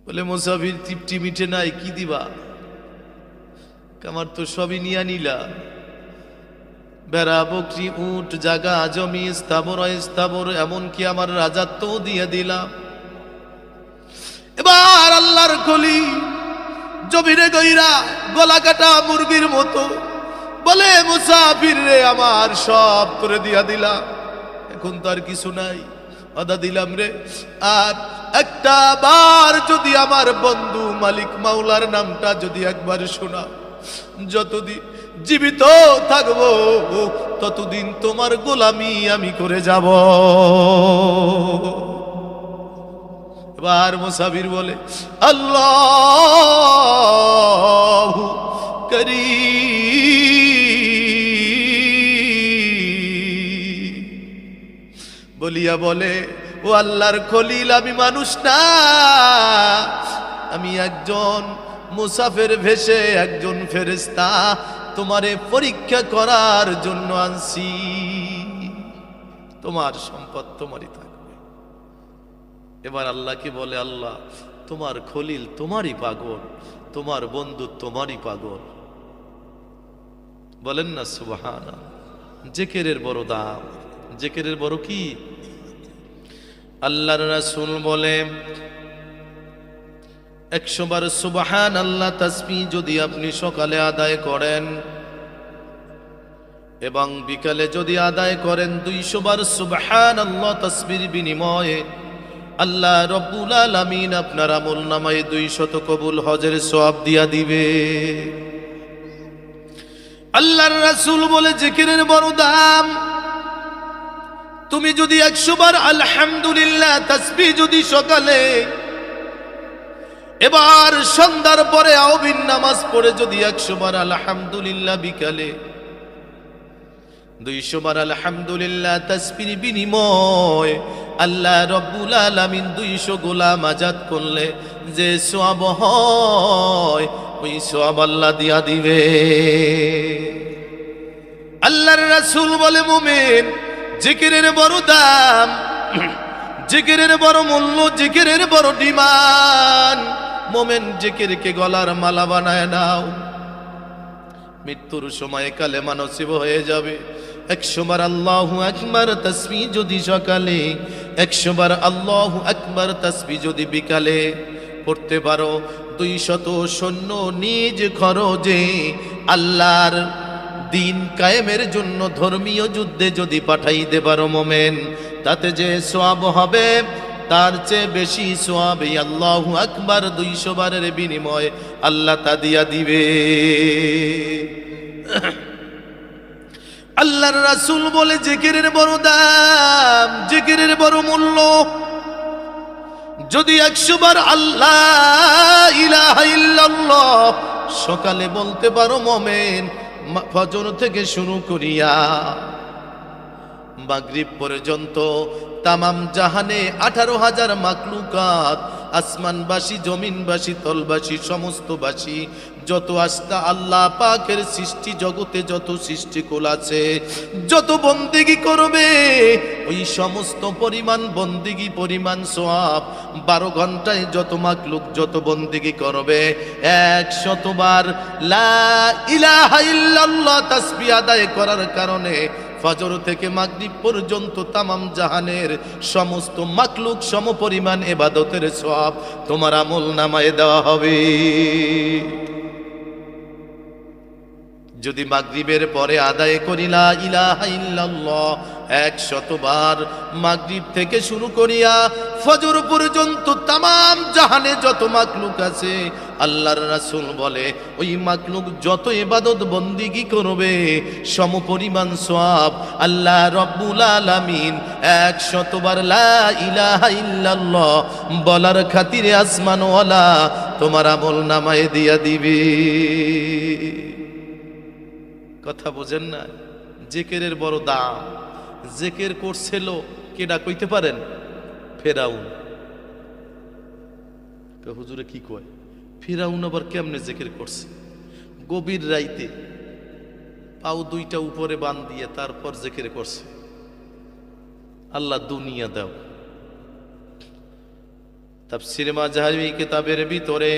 বলে মুসাফির তৃপ্তি মিটে নাই, কি দিবা? আমার তো সবই নিয়া নিলা, ভেড়া বকরি উট জাগা জমি স্থাবর অস্থাবর এমনকি আমার রাজাত্ব দিয়ে দিলাম। এবার আল্লাহর খলি জমিরে গইরা গলা কাটা মুরগির মতো বলে মুসাফির রে, আমার সব করে দিয়া দিলাম, এখন তো আর কিছু নাই, আদা দিলাম রে, আর একটা বার যদি আমার বন্ধু মালিক মাওলার নামটা যদি একবার শোনা, যতদিন জীবিত থাকবো ততদিন তোমার গোলামি আমি করে যাব। এবার মুসাফির বলে আল্লাহু কারীম বলিয়া বলে ও আল্লাহর খলিল, আমি মানুষ না, আমি একজন মুসাফির ভেসে একজন ফেরেশতা তোমারে পরীক্ষা করার জন্য আনছি, তোমার সম্পদ তোমারই থাকবে। এবার আল্লাহকে বলে আল্লাহ, তোমার খলিল তোমারই পাগল, তোমার বন্ধু তোমারই পাগল। বলেন না সুবহানাল্লাহ। জিকিরের বড় দাম, জিকিরের বড় কি? আল্লাহর রাসূল বলে 100 বার সুবহানাল্লাহ তাসবিহ যদি আপনি সকালে আদায় করেন এবং বিকালে যদি আদায় করেন 200 বার সুবহানাল্লাহ তাসবিহর বিনিময়ে আল্লাহ রব্বুল আলামিন আপনার আমলনামায় 200 কবুল হজের সওয়াব দিয়া দিবে। আল্লাহর রাসূল বলে জিকিরের বড় দাম। তুমি যদি 100 বার আলহামদুলিল্লাহ তাসবিহ যদি সকালে এবার সন্ধ্যার পরে আওবিন নামাজ পড়ে যদি 100 বার আলহামদুলিল্লাহ বিকালে 200 বার আলহামদুলিল্লাহ তাসবিহর বিনিময় আল্লাহ রব্বুল আলামিন 200 গোলাম আজাদ করলে যে সওয়াব হয় ওই সওয়াব আল্লাহ দিয়া দিবে। আল্লাহর রাসূল বলে মুমিন জিকিরের বড় দাম, জিকিরের বড় মূল্য, জিকিরের বড় ডিমান্ড। মুমিন জিকিরকে গলার মালা বানায় নাও, মৃত্যুর সময় কালেমা নসিব হয়ে যাবে। 100 বার আল্লাহু আকবার তাসবিহ যদি সকালে, 100 বার আল্লাহু আকবার তাসবিহ যদি বিকালে পড়তে পারো, 200 সৈন্য নিজ খরচে আল্লাহর দিন কায়েমের জন্য ধর্মীয় যুদ্ধে যদি পাঠাইতে পারো মুমিন, তাতে যে সওয়াব হবে তার চেয়ে বেশি সওয়াব এই আল্লাহু আকবার 200 বারের বিনিময়ে আল্লাহ তা দিয়া দিবে। আল্লাহর রাসূল বলে জিকিরের বড় দাম, জিকিরের বড় মূল্য। যদি 100 বার আল্লাহ ইলাহা ইল্লাল্লাহ সকালে বলতে পারো মোমেন, ফজর থেকে শুরু করিয়া মাগরিব পর্যন্ত তামাম জাহানে 18,000 মাখলুকাত, আসমানবাসী, জমিনবাসী, তলবাসী, সমস্তবাসী, যত আস্তা আল্লাহ পাকের সৃষ্টি জগতে যত সৃষ্টিকুল আছে, যত বন্দেগি করবে ওই সমস্ত পরিমাণ বন্দেগি, পরিমাণ সওয়াব 12 ঘন্টায় যত মাখলুক যত বন্দেগি করবে 100 বার লা ইলাহা ইল্লাল্লাহ তাসবিহ আদায় করার কারণে ফজর থেকে মাগরিব পর্যন্ত তামাম জাহানের সমস্ত মাখলুক সমপরিমাণ ইবাদতের সওয়াব তোমার আমল নামায় দেওয়া হবে। যদি মাগরিবের পরে আদায় করি লা ইলাহা ইল্লাল্লাহ 100 বার, মাগরিব থেকে শুরু করিয়া ফজর পর্যন্ত তামাম জাহানে যত মাখলুক আছে আল্লাহর রাসূল বলে ওই মাখলুক যত ইবাদত বন্দিগি করবে সমপরিমাণ সওয়াব আল্লাহ রব্বুল আলামিন 100 বার লা ইলাহা ইল্লাল্লাহ বলার খাতিরে আসমানওয়ালা তোমার আমল নামায় দিয়া দিবে। কথা বোঝেন না? জিকিরের বড় দাম। জিকির করছিল কেডা কইতে পারেন? ফেরাউন। হুজুরে কি কয়? ফেরাউন আবার কেমনে জিকির করছে? গভীর রাইতে পাও 2টা উপরে বান দিয়ে তারপর জিকির করছে। আল্লাহ দুনিয়া দাও। তাফসীরে মাযহাবী কিতাবের ভিতরে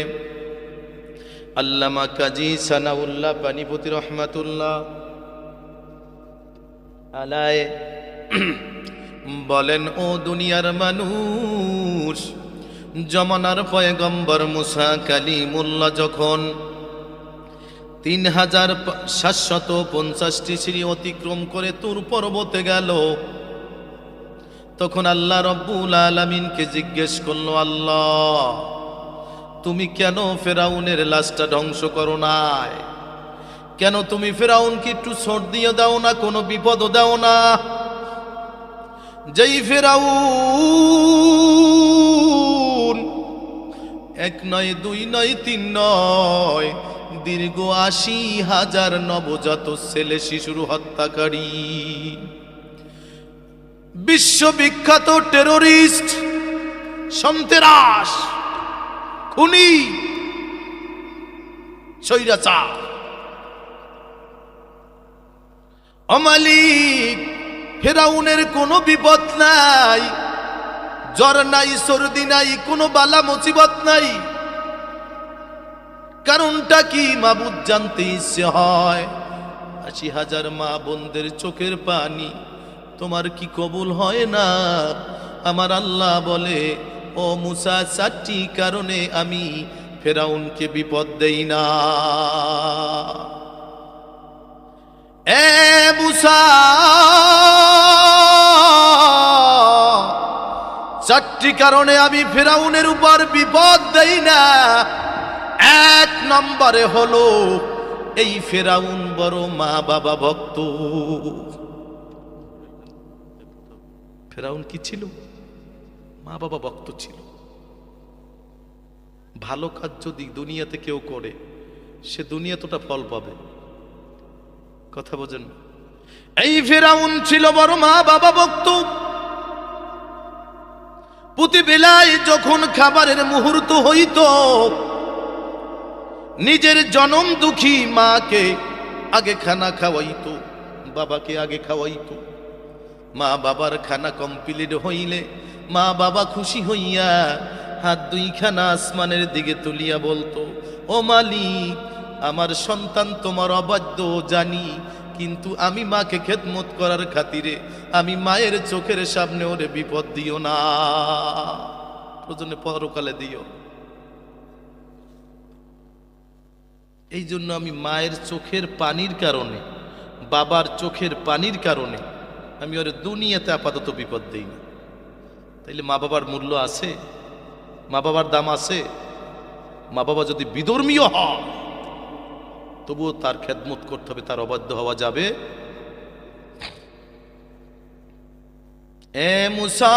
আল্লামা কাজী সানাউল্লাহ পানিপতি রহমাতুল্লাহ আলাইহি বলেন, ও দুনিয়ার মানুষ, জমানার পয়গম্বর মুসা কালিমুল্লাহ যখন 3750টি সিঁড়ি অতিক্রম করে তুর পর্বতে গেল, তখন আল্লাহ রব্বুল আলামিনকে জিজ্ঞেস করলো, আল্লাহ তুমি কেন ফেরাউনের লাশটা ধ্বংস করো নাই? কেন তুমি ফেরাউনকে একটু ছোট দিয়ে দাও না, কোনো বিপদও দাও না? যেই ফেরাউন 1 নয় 2 নয় 3 নয় দীর্ঘ 80,000 নবজাত ছেলে শিশুর হত্যাকারী, বিশ্ববিখ্যাত টেরোরিস্ট, সন্ত্রাস, খুনি, স্বৈরাচার, অমালিক ফেরাউনের কোনো বিপদ নাই, জ্বর নাই, সর্দি নাই, কোনো বালা মুসিবত নাই। কারণটা কি মাবুদ জানতে ইচ্ছে হয়। 80,000 মা বোনদের চোখের পানি তোমার কি কবুল হয় না? আমার আল্লাহ বলে, ও মুসা 4টি কারণে আমি ফেরাউনকে বিপদ দেই না। এ মুসা 4টি কারণে আমি ফেরাউনের উপর বিপদ দেই না। 1 নম্বরে হলো এই ফেরাউন বড় মা বাবা ভক্ত। ফেরাউন কি ছিল? মা বাবা ভক্ত ছিল। ভালো কাজ যদি দুনিয়াতে কেউ করে সে দুনিয়াতেটা ফল পাবে। কথা বোঝেন? এই ফেরাউন ছিল বড় মা বাবা ভক্ত। প্রতি বেলায় যখন খাবারের মুহূর্ত হইত, নিজের জনম দুঃখী মাকে আগে খানা খাওয়াইতো, বাবাকে আগে খাওয়াইতো। মা বাবার খানা কমপ্লিট হইলে মা বাবা খুশি হইয়া হাত 2খানা আসমানের দিকে তুলিয়া বলতো, ও মালিক, আমার সন্তান তোমার অবাধ্য জানি, কিন্তু আমি মাকে খেদমত করার খাতিরে আমি মায়ের চোখের সামনে ওরে বিপদ দিও না, প্রয়োজনে পরকালে দিও। এই জন্য আমি মায়ের চোখের পানির কারণে, বাবার চোখের পানির কারণে আমি ওরে দুনিয়াতে আপাতত বিপদ দিই না। তাইলে মা বাবার মূল্য আছে? মা বাবার দাম আছে? মা বাবা যদি বিধর্মীয় হয় তবুও তার খেদমত করতে হবে, তার অবাধ্য হওয়া যাবে। এ মুসা,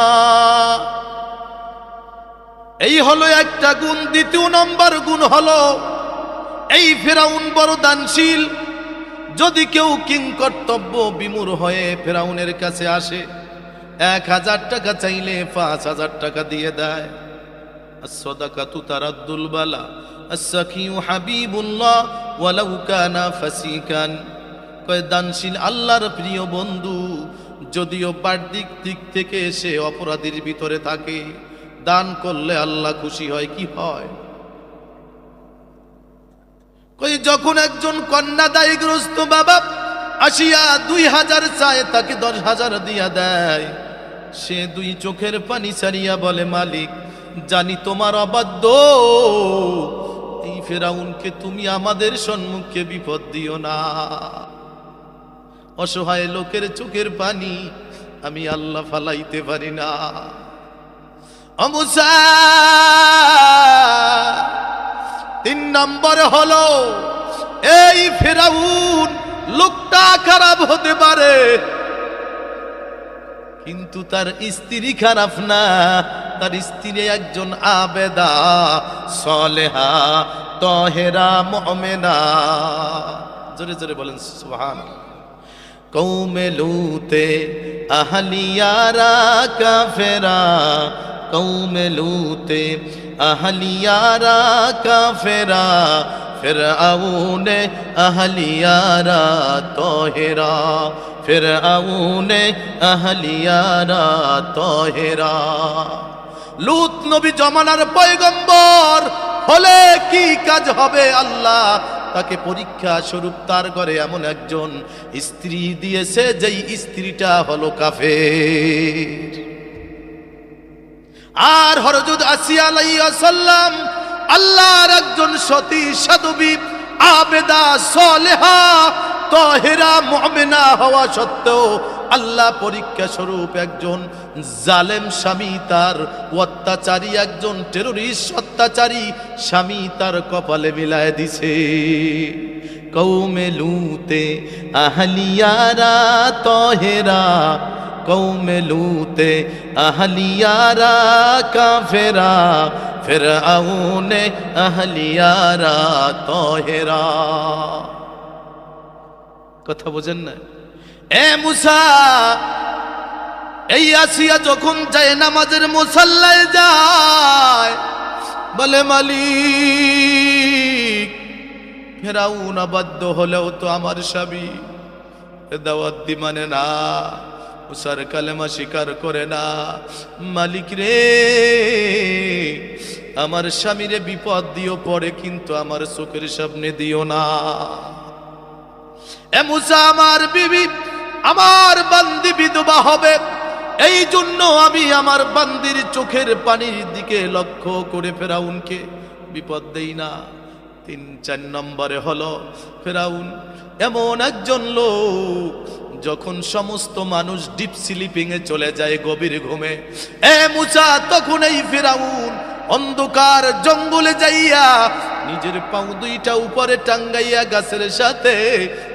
এই হলো একটা গুণ। দ্বিতীয় নম্বর গুণ হলো এই ফেরাউন বড় দানশীল। যদি কেউ কিংকর্তব্য বিমূঢ় হয়ে ফেরাউনের কাছে আসে, 1000 টাকা চাইলে 5000 টাকা দিয়ে দেয়। as-sadaqatu taraddul bala as-sakiyu habibullah walau kana fasikan। কয় দানশীল আল্লাহর প্রিয় বন্ধু, যদিও বাহ্যিক দিক থেকে সে অপরাধীর ভিতরে থাকে, দান করলে আল্লাহ খুশি হয়। কি হয়? কই যখন একজন কন্যাদায়গ্রস্ত বাবা আসিয়া 2000 চায়, তাকে 10,000 দিয়া দেয়, সে 2 চোখের পানি ছাড়িয়া বলে, মালিক জানি তোমার অবাধ্য, এই ফেরাউনকে তুমি আমাদের সম্মুখে বিপদ দিও না। অসহায় লোকের চোখের পানি আমি আল্লাহ ফালাইতে পারি না। ও মুসা, 3 নম্বর হলো এই ফেরাউন লোকটা খারাপ হতে পারে, কিন্তু তার স্ত্রী খারাপ না। তার স্ত্রী একজন আবেদা, সলেহা, তহেরা, মুমিনা। জোরে জোরে বলেন সুবহানাল্লাহ। কৌমে লূতে আহলিয়ারা কাফেরা, কৌমে লূতে আহলিয়ারা কাফেরা, ফিরআউনে আহলিয়ারা তহেরা, ফিরআউনে আহলিয়ারা তহেরা। লূত নবী জমানার পয়গম্বর হলে কি কাজ হবে? আল্লাহ তাকে পরীক্ষা স্বরূপ তার ঘরে এমন একজন স্ত্রী দিয়েছে, যেই স্ত্রীটা হলো কাফের। আর হযরত আসিয়া আলাইহিস সালাম আল্লাহর একজন সতী, সাধবী, আবেদা, সলেহা, তহেরা, মুমিনা হওয়া সত্ত্বেও আল্লাহ পরীক্ষা স্বরূপ একজন জালেম স্বামী, তার অত্যাচারী, একজন টেররিস্ট অত্যাচারী স্বামী তার কপালে মিলায় দিছে। কৌমে লূতে আহলিয়ারা তহেরা, কৌমে লূতে আহলিয়ারা কাফেরা, ফিরআউনে আহলিয়ারা তহেরা। কথা বোঝেন না? এ মুসা, এই আসিয়া যখন যায় নামাজের মুসাল্লায় যায়, বলে মালিক ফেরাউন অবাধ্য হলেও তো আমার স্বামী, দাওয়াত দি মানে না, মুসার কালেমা স্বীকার করে না। মালিক রে, আমার স্বামীরে বিপদ দিও পড়ে, কিন্তু আমার চোখের সামনে দিও না। এ মুসা, আমার বিবি, আমার বান্দি বিধবা হবে, এই জন্য আমি আমার বান্দির চোখের পানির দিকে লক্ষ্য করে ফেরাউনকে বিপদ দেই না। 3-4 নম্বরে হলো ফেরাউন এমন একজন লোক, যখন সমস্ত মানুষ ডিপ স্লিপিং এ চলে যায়, গভীর ঘুমে, এ মুসা তখন এই ফেরাউন অন্ধকার জঙ্গলে যাইয়া নিজের পাও 2টা উপরে টাঙ্গাইয়া গাছের সাথে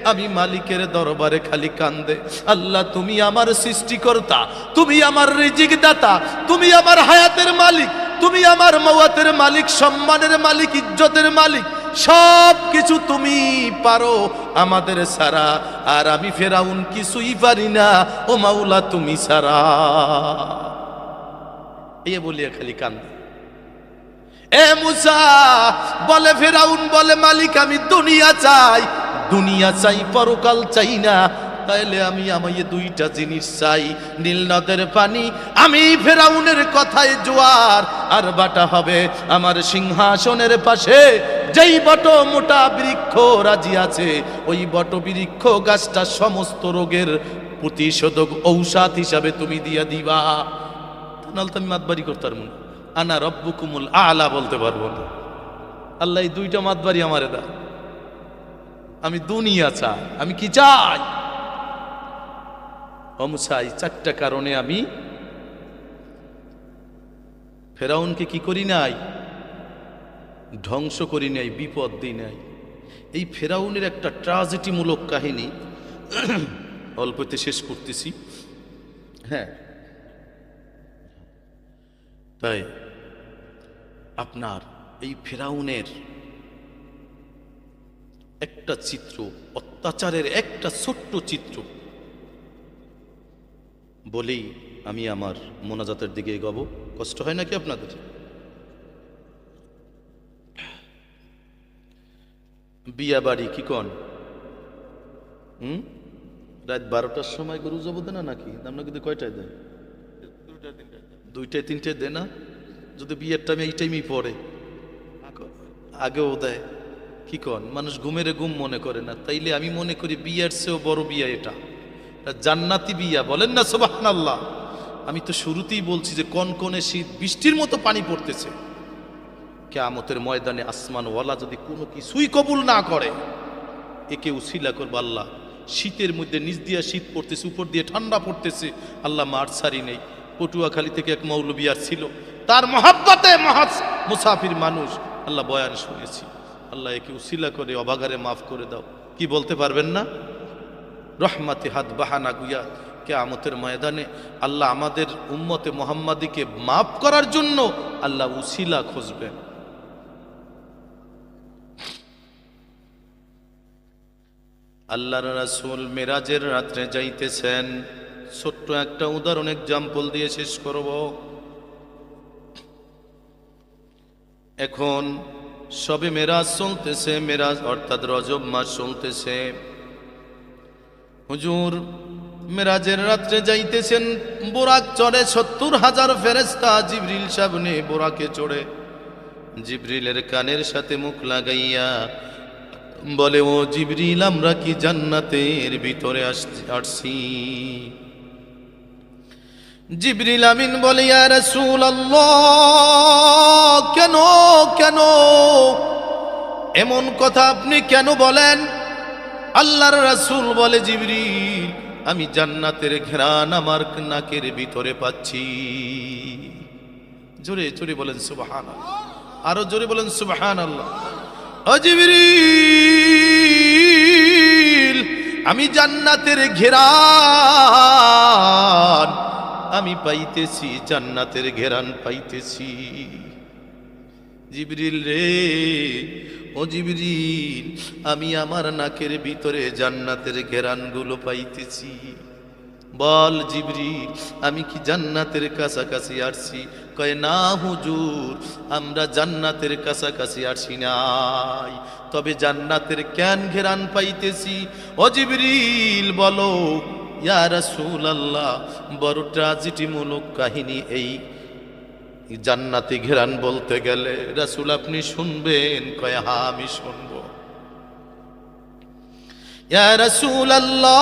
আমি মালিকের দরবারে খালি কান্দে, আল্লাহ তুমি আমার সৃষ্টিকর্তা, তুমি আমার রিজিক দাতা, তুমি আমার হায়াতের মালিক, তুমি আমার মওয়াতের মালিক, সম্মানের মালিক, ইজ্জতের মালিক, সব কিছু তুমি পারো আমাদের ছাড়া, আর আমি ফেরাউন কিছুই পারি না, ও মাওলা তুমি ছাড়া। এই বলিয়া খালি কান্দে। এ মুসা, বলে ফেরাউন, বলে মালিক আমি দুনিয়া চাই, দুনিয়া চাই, পরকাল চাই না। তাইলে আমি 2টা জিনিস চাই, নীল নদের পানি, আমি ফেরাউনের কথায় জোয়ার আর বাটা হবে আমার সিংহাসনের পাশে। যেই বট মোটা বৃক্ষ রাজি আছে, ওই বট বৃক্ষ গাছটা সমস্ত রোগের প্রতিষেধক ঔষধ হিসাবে তুমি দিয়া দিবা। নাহলে তো আমি মাতবাড়ি করতে পারবো না, আনা রব্বুকুমুল আলা বলতে পারবো না। আল্লাহ এই 2টা মাতবাড়ি আমারে দা। আমি দুনিয়া চাই, আমি কি চাই? চাই 4টা কারণে আমি ফেরাউনকে কি করি নাই? ধ্বংস করি নাই, বিপদ দিই নাই। এই ফেরাউনের একটা ট্রাজেডিমূলক কাহিনী অল্পতে শেষ করতেছি। হ্যাঁ, তাই আপনার এই ফেরাউনের একটা চিত্র, অত্যাচারের একটা ছোট্ট চিত্র বলেই আমি আমার মোনাজাতের দিকে এগোবো। কষ্ট হয় নাকি আপনাদের? বিয়া বাড়ি কি কন? রাত 12টার সময় গরু জব দেয় না নাকি? আমরা কিন্তু কয়টায় দেয়? 2টায় 3টায় দেয় না? যদি বিয়ের টাইমে এই টাইমেই পড়ে, আগেও দেয়। কি কন? মানুষ ঘুমেরে ঘুম মনে করে না। তাইলে আমি মনে করি বিয়ের চেয়েও বড় বিয়া এটা, জান্নাতি বিয়া। বলেন না সুবহানাল্লাহ। আমি তো শুরুতেই বলছি যে কনকনে শীত, বৃষ্টির মতো পানি পড়তেছে। কিয়ামতের ময়দানে আসমানওয়ালা যদি কোনো কিছুই কবুল না করে, একে উসিলা করবে আল্লাহ। শীতের মধ্যে নিচ দিয়ে শীত পড়তেছে, উপর দিয়ে ঠান্ডা পড়তেছে, আল্লাহ মার ছাড়ি নেই। পটুয়াখালী থেকে এক মৌলবী ছিল, তার মহাব্বতে মুসাফির মানুষ, আল্লাহ বয়ান শুনেছি। আল্লাহ একে উসিলা করে অবাগারে মাফ করে দাও। কি বলতে পারবেন না? রহমাতে হাত বাহানা গুয়া। কিয়ামতের ময়দানে আল্লাহ আমাদের উম্মতে মুহাম্মাদিকে মাফ করার জন্য আল্লাহ উসিলা খুঁজবেন। আল্লাহর রাসূল মেরাজের রাত্রে যাইতেছেন। ছোট্ট একটা উদাহরণ এক্সাম্পল দিয়ে শেষ করব। এখন সবে মেরাজ চলতেছে, মেরাজ অর্থাৎ রজব মাস চলতেছে। হুজুর মেরাজের রাত্রে যাইতেছেন, বোরাক চড়ে 70,000 ফেরেশতা জিবরিল সামনে বোরাকে চড়ে জিবরিলের কানের সাথে মুখ লাগাইয়া বলে, ও জিবরিল, আমরা কি জান্নাতের ভিতরে আসছি? জিবরিল আমিন বলে, ইয়া রাসূলুল্লাহ, কেন কেন এমন কথা আপনি কেন বলেন? আল্লাহর রাসূল বলে, জিবরিল, আমি জান্নাতের ঘ্রাণ আমার নাকের ভিতরে পাচ্ছি। জোরে জোরে বলেন সুবহানাল্লাহ, আরো জোরে বলেন সুবহানাল্লাহ। ও জিবরিল, আমি জান্নাতের ঘ্রাণ আমি পাইতেছি, জান্নাতের ঘ্রাণ পাইতেছি। জিবরিল রে, ও জিবরিল, আমি আমার নাকের ভিতরে জান্নাতের ঘ্রাণগুলো পাইতেছি। বল জিবরিল, আমি কি জান্নাতের কাছাকাছি আসছি? কয়, না হুজুর, আমরা জান্নাতের কাছাকাছি আসি নাই, তবে জান্নাতের কেন ঘ্রাণ পাইতেছি। ও জিবরিল বলো। ইয়া রাসূলুল্লাহ, বড় ট্র্যাজেডিমূলক কাহিনী এই জান্নাতি ঘেরান বলতে গেলে। রাসূল আপনি শুনবেন? কয়, হ্যাঁ আমি শুনব। ইয়া রাসূলুল্লাহ,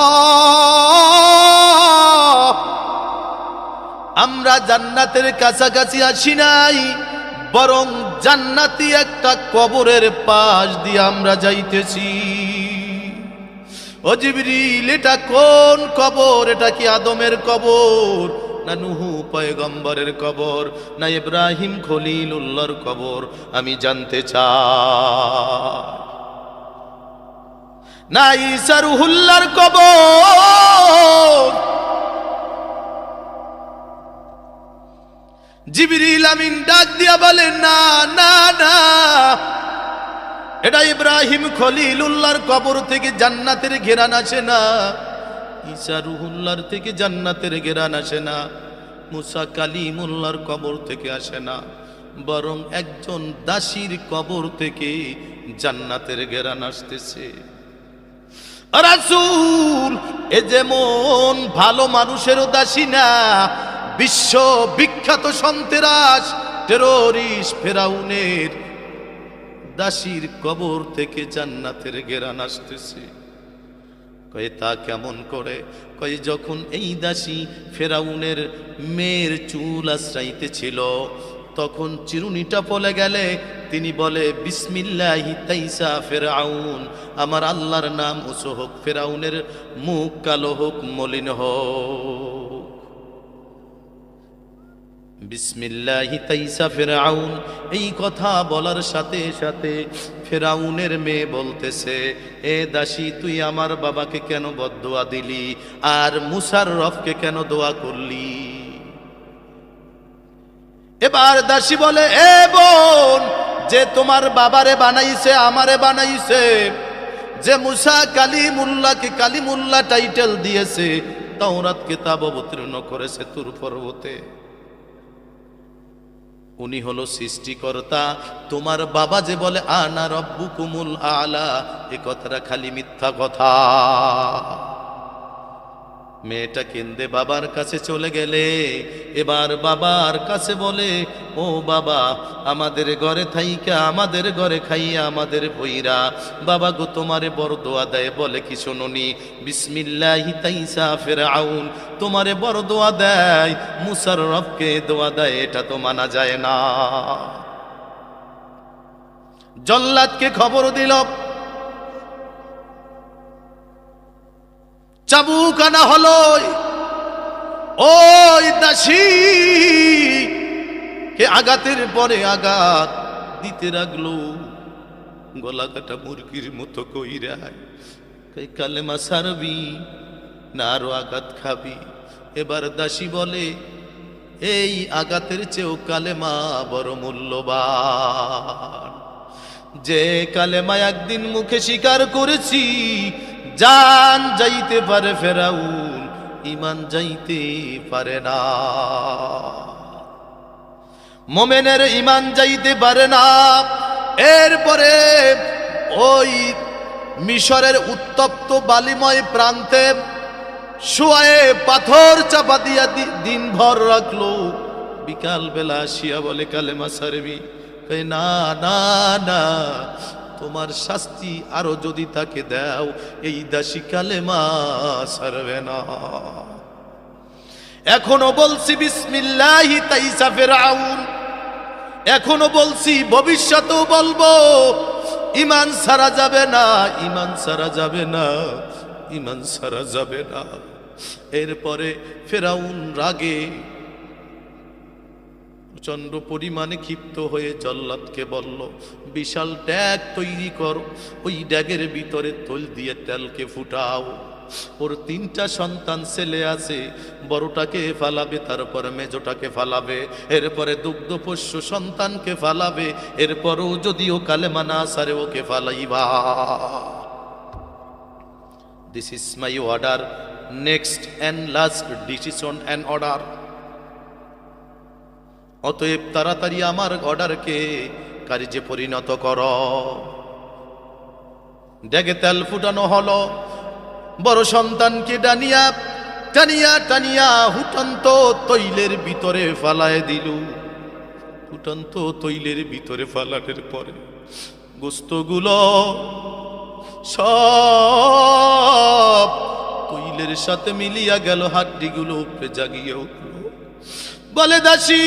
আমরা জান্নাতের কাছাকাছি আসি নাই, বরং জান্নাতি একটা কবরের পাশ দিয়ে আমরা যাইতেছি। ও জিবরিল, এটা কোন কবর? এটা কি আদমের কবর, না নূহ পয়গম্বরের কবর, না ইব্রাহিম খলিলুল্লাহর কবর? আমি জানতে চাই। না ঈসা রূহুল্লাহর কবর? জিবরিল আমিন ডাক দিয়া বলেন, না না না, এটা ইব্রাহিম খলিলুল্লাহর কবর থেকে জান্নাতের ঘেরান আসে না, ঈসা রূহুল্লাহর থেকে জান্নাতের ঘেরান আসে না, মুসা কালিমুল্লাহর কবর থেকে আসে না, বরং একজন দাসীর কবর থেকে জান্নাতের ঘেরান আসতেছে। রাসূল এ যেমন ভালো মানুষেরও দাসী না, বিশ্ব বিখ্যাত সন্ত্রাস টেররিস্ট ফেরাউনের দাসীর কবর থেকে জান্নাতের ঘেরান আসতেছে। কয়, তা কেমন করে? কয়, যখন এই দাসী ফেরাউনের মেয়ের চুল আশ্রাইতেছিল, তখন চিরুনিটা পলে গেলে তিনি বলে, বিসমিল্লাহি তাইসা ফেরাউন, আমার আল্লাহর নাম উঁচু হোক, ফেরাউনের মুখ কালো হোক, মলিন হোক। বিসমিল্লাহি তাইসা ফিরআউন। এই কথা বলার সাথে সাথে ফিরআউনের মেয়ে বলতেছে, এ দাসী, তুই আমার বাবাকে কেন বদদোয়া দিলি আর মুসার রবকে কেন দোয়া করলি? এবার দাসী বলে, এ বোন, যে তোমার বাবারে বানাইছে আমারে বানাইছে, যে মুসা কালিমুল্লাহকে কালিমুল্লাহ টাইটেল দিয়েছে, তাওরাত কিতাব অবতীর্ণ করেছে তুর পর্বতে, উনি হলো সৃষ্টিকর্তা। তোমার বাবা যে বলে আনা রব্বুকুমুল আলা, এ কথাটা খালি মিথ্যা কথা। মেয়েটা কেন্দে বাবার কাছে চলে গেলে এবার বাবার কাছে বলে, ও বাবা, আমাদের ঘরে থাইকা আমাদের ঘরে খাইয়া আমাদের বইরা বাবা গো তোমারে বড় দোয়া দেয়, বলে কি শোনোনি? বিসমিল্লাহি তাইসা ফিরআউন, তোমারে বড় দোয়া দেয়, মুসার রবকে দোয়া দেয়, এটা তো মানা যায় না। জল্লাদকে খবর দিল, চাবুক আনা হলো, ওই দাসী কে আঘাতের পরে আঘাত দিতে লাগলো, গলা কাটা মুরগির মতো কইরা, কালেমা সারবি না আরো আঘাত খাবি? এবার দাসী বলে, এই আঘাতের চেয়েও কালেমা বড় মূল্যবান। যে কালেমা একদিন মুখে স্বীকার করেছি, জান যাইতে পারে ফেরাউন, ঈমান যাইতে পারে না। মোমেনের ঈমান যাইতে পারে না। এরপরে ওই মিশরের উত্তপ্ত বালিময় প্রান্তে শুয়ে পাথর চাপা দিয়া দিনভর রাখলো। বিকাল বেলা আসিয়া বলে কালেমা সারবি? না না না, তোমার শাস্তি আরো যদি তাকে দাও, এই দাসী কালেমা সারবে না। এখনো বলছি বিসমিল্লাহি তাইসা ফিরআউন, এখনো বলছি, ভবিষ্যতেও বলবো, ঈমান সারা যাবে না, ঈমান সারা যাবে না, ঈমান সারা যাবে না। এরপরে ফিরআউন রাগে প্রচন্ড পরিমাণে ক্ষিপ্ত হয়ে জল্লাদকে বলল, বিশাল ড্যাগ তৈরি করো, ওই ড্যাগের ভিতরে তৈল দিয়ে তেলকে ফুটাও। ওর 3টা সন্তান ছেলে আছে, বড়টাকে ফালাবে, তারপরে মেজোটাকে ফালাবে, এরপরে দুগ্ধপোষ্য সন্তানকে ফালাবে, এরপরও যদিও কালেমা না সারে ওকে ফালাইবা। This is my order, next and last decision and order. অতএব তাড়াতাড়ি আমার অর্ডারকে কার্যে পরিণত কর। ড্যাগে তেল ফুটানো হলো, বড় সন্তানকে টানিয়া টানিয়া টানিয়া হুটন্ত তৈলের ভিতরে ফালায় দিল। ফুটন্ত তৈলের ভিতরে ফালানোর পরে গোস্তগুলো সব তৈলের সাথে মিলিয়া গেল, হাড্ডিগুলো উপরে জাগিয়ে উঠল। বলে দাসী,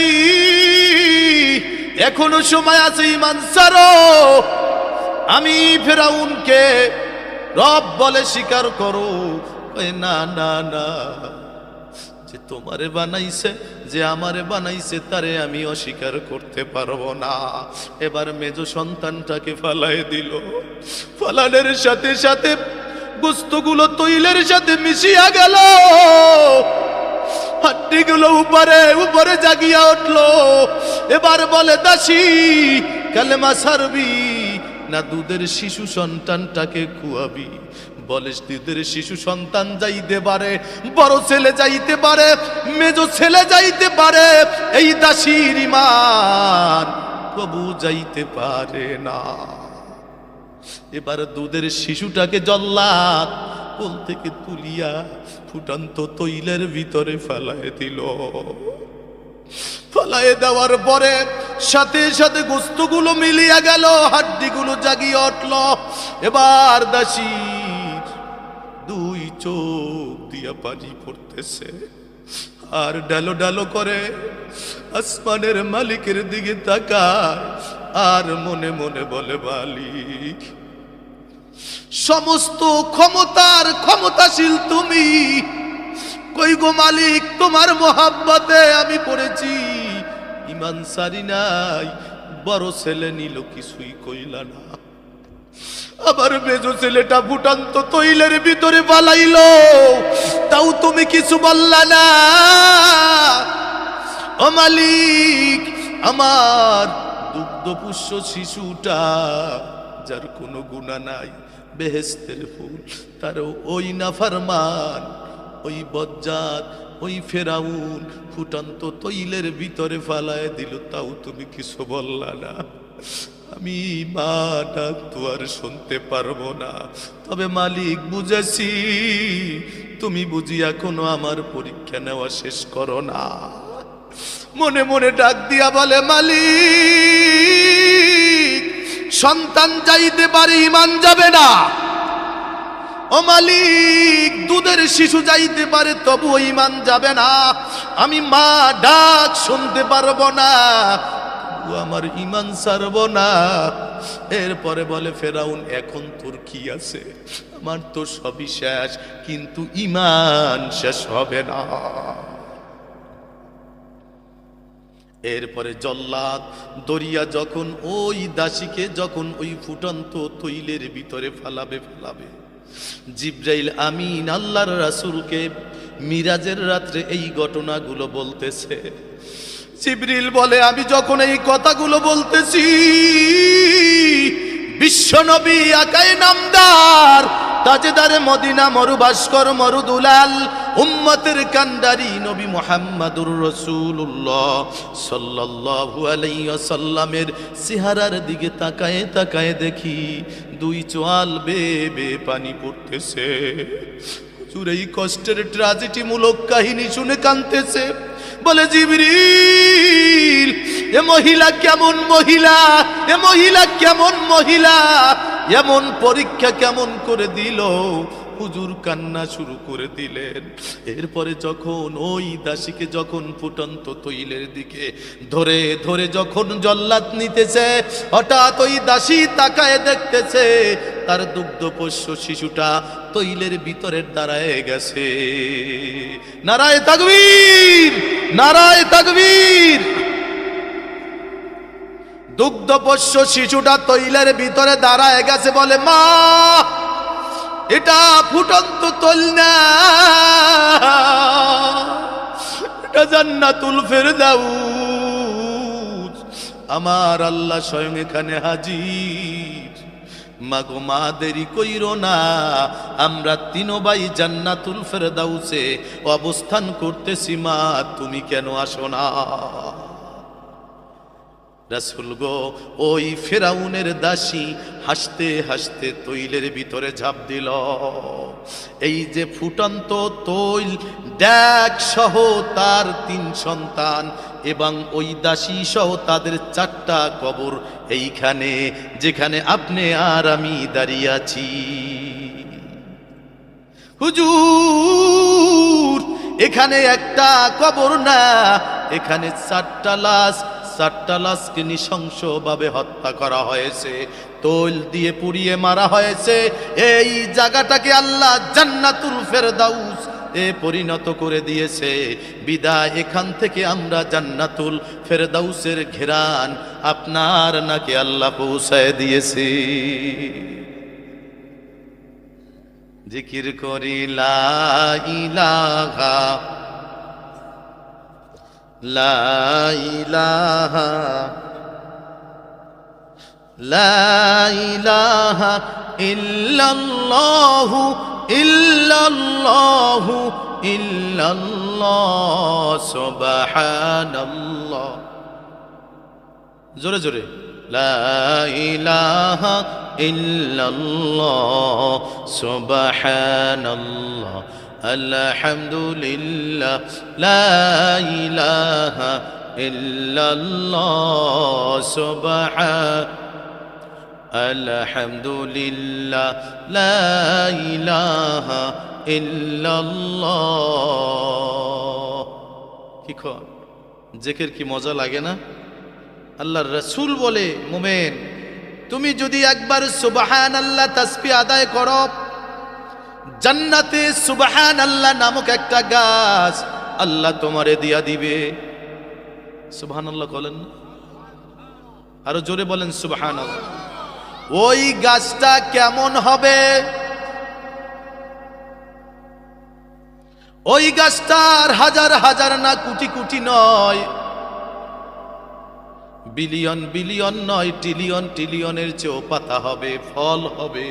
এখনো সময় আছে, ঈমান ছাড়ো। আমি ফিরআউনকে রব বলে স্বীকার করো। না না না, যে তোমারে বানাইছে, যে আমারে বানাইছে, তারে আমি অস্বীকার করতে পারবো না। এবার মেজ সন্তানটাকে ফালায় দিল। ফালানোর সাথে সাথে গোস্তগুলো তৈলের সাথে মিশিয়া গেল, হাড্ডিগুলো উপরে উপরে জাগিয়া উঠলো। এবার বলে দাসী, কালেমা সারবি না দুধের শিশু সন্তানটাকে খুয়াবি? বলে দুধের শিশু সন্তান যাইতে পারে, বড় ছেলে যাইতে পারে, মেজ ছেলে যাইতে পারে, এই দাসীর ঈমান কবু যাইতে পারে না। এবার দুধের শিশুটাকে জল্লাদ কোল থেকে তুলিয়া ফুটন্ত তৈলের ভিতরে ফেলায় দিল। ফেলায় দেওয়ার পরে সাথে সাথে গোস্তগুলো মিলিয়া গেল, হাড্ডিগুলো জাগিয়ে উঠল। এবার দাসী 2 চোখ দিয়া পানি পড়তেছে, আর ডালো ডালো করে আসমানের মালিকের দিকে তাকায়, আর মনে মনে বলে, মালিক, সমস্ত ক্ষমতার ক্ষমতাশীল তুমি, কই গো মালিক, তোমার মোহাব্বতে আমি পড়েছি, ইমান সারি নাই, বড় ছেলে নিল কিছুই কইলা না। আবার মেজো ছেলেটা ফুটান্ত তৈলের ভিতরে পালাইলো, তাও তুমি কিছু বললা না। ও মালিক, আমার দুগ্ধপুষ্য শিশুটা যার কোনো গুনাহ নাই, বেহেশতের ফুল, তার ওই নাফরমান, ওই বজ্জাত, ওই ফেরাউন ফুটান্ত তৈলের ভিতরে ফালায় দিল, তাও তুমি কিছু বললা না। আমি মাটা তো আর শুনতে পারবো না, তবে মালিক বুঝেছি তুমি বুঝি এখনো আমার পরীক্ষা নেওয়া শেষ করো না। মনে মনে ডাক দিয়া বলে, মালিক, সন্তান যাইতে পারে, ইমান যাবে না। ও মালিক, দুধের শিশু যাইতে পারে, তবুও ইমান যাবে না। আমি মা ডাক শুনতে পারবো না, আমার ইমান ছাড়ব না। এরপরে বলে ফেরাউন, এখন তোর কি আছে? আমার তো সবই শেষ, কিন্তু ইমান শেষ হবে না। এরপরে জল্লাদ দরিয়া যখন ওই দাসীকে যখন ওই ফুটন্ত তৈলের ভিতরে ফালাবে, জিব্রাইল আমিন আল্লাহর রাসূলকে মিরাজের রাত্রে এই ঘটনাগুলো বলতেছে। জিবরিল বলে, আমি যখন এই কথাগুলো বলতেছি, বিশ্বনবী আকায়ে নামদার, তাজেদারে মদিনা, মরুভাস্কর, মরুদুলাল, উম্মতের কান্ডারি নবী মুহাম্মাদুর রাসূলুল্লাহ সাল্লাল্লাহু আলাইহি ওয়াসাল্লামের চেহারার দিকে তাকায়ে তাকায়ে দেখি দুই চোয়াল বেয়ে পানি পড়তেছে। হুজুর এই কষ্টের ট্র্যাজেডি মূলক কাহিনী শুনে কাঁদতেছে। বলে, জিবরিল, এ মহিলা কেমন মহিলা, এ মহিলা কেমন মহিলা, এমন পরীক্ষা কেমন করে দিল? হুজুর কান্না শুরু করে দিলেন। এরপরে যখন ওই দাসীকে যখন ফুটন্ত তৈলের দিকে ধরে ধরে যখন জল্লাদ নিতেছে, হঠাৎ ওই দাসী তাকায় দেখতেছে তার দুগ্ধপোষ্য শিশুটা তৈলের ভিতরের দাঁড়ায় গেছে। নারায়ে তাকবীর, নারায়ে তাকবীর। দুগ্ধপোষ্য শিশুটা তৈলের ভিতরে দাঁড়ায় গেছে। বলে, মা, এটা ফুটন্ত তৈল না, এটা জান্নাতুল ফেরদাউস। আমার আল্লাহ স্বয়ং এখানে হাজির। মাগো মা, দেরি কইরো না, আমরা তিনো ভাই জান্নাতুল ফেরদাউসে অবস্থান করতেছি, মা তুমি কেন আসো না? রাসূল গো, ওই ফেরাউনের দাসী হাসতে হাসতে তৈলের ভিতরে ঝাঁপ দিল। এই যে ফুটন্ত তৈল, ড্যাক সহ তার 3 সন্তান এবং ওই দাসী সহ তাদের 4টা কবর এইখানে, যেখানে আপনি আর আমি দাঁড়িয়ে আছি। হুজুর, এখানে একটা কবর না, এখানে 4টা লাশ, 4টা লাশকে নৃশংসভাবে হত্যা করা হয়েছে, তৈল দিয়ে পুড়িয়ে মারা হয়েছে। এই জায়গাটাকে আল্লাহ জান্নাতুল ফেরদাউস এ পরিণত করে দিয়েছে। বিদায় এখান থেকে আমরা জান্নাতুল ফেরদাউসের ঘেরান আপনার নাকে আল্লাহ পৌঁছায় দিয়েছে। জিকির করি লা ইলাহা, লা ইলাহা, লা ইলাহা ইল্লাল্লাহু, ইল্লাল্লাহু, ইল্লাল্লাহ, সুবহানাল্লাহ। জোরে জোরে, লা ইলাহা ইল্লাল্লাহ, সুবহানাল্লাহ, আলহামদুলিল্লাহ, লা ইলাহা ইল্লাল্লাহ, আলহামদুলিল্লাহ, লা ইলাহা ইল্লাল্লাহ। কি কর জিকির, কি মজা লাগে না? আল্লাহর রাসূল বলে, মুমিন, তুমি যদি একবার সুবহানাল্লাহ তাসবিহ আদায় করো, জান্নাতে সুবহানাল্লাহ নামক একটা গাছ আল্লাহ তোমারে দিয়া দিবে। সুবহানাল্লাহ বলেন না? আরো জোরে বলেন সুবহানাল্লাহ। ওই গাছটা কেমন হবে? ওই গাছটার হাজার হাজার না কোটি কোটি নয়, বিলিয়ন বিলিয়ন নয়, ট্রিলিয়ন ট্রিলিয়নের চেয়েও পাতা হবে, ফল হবে।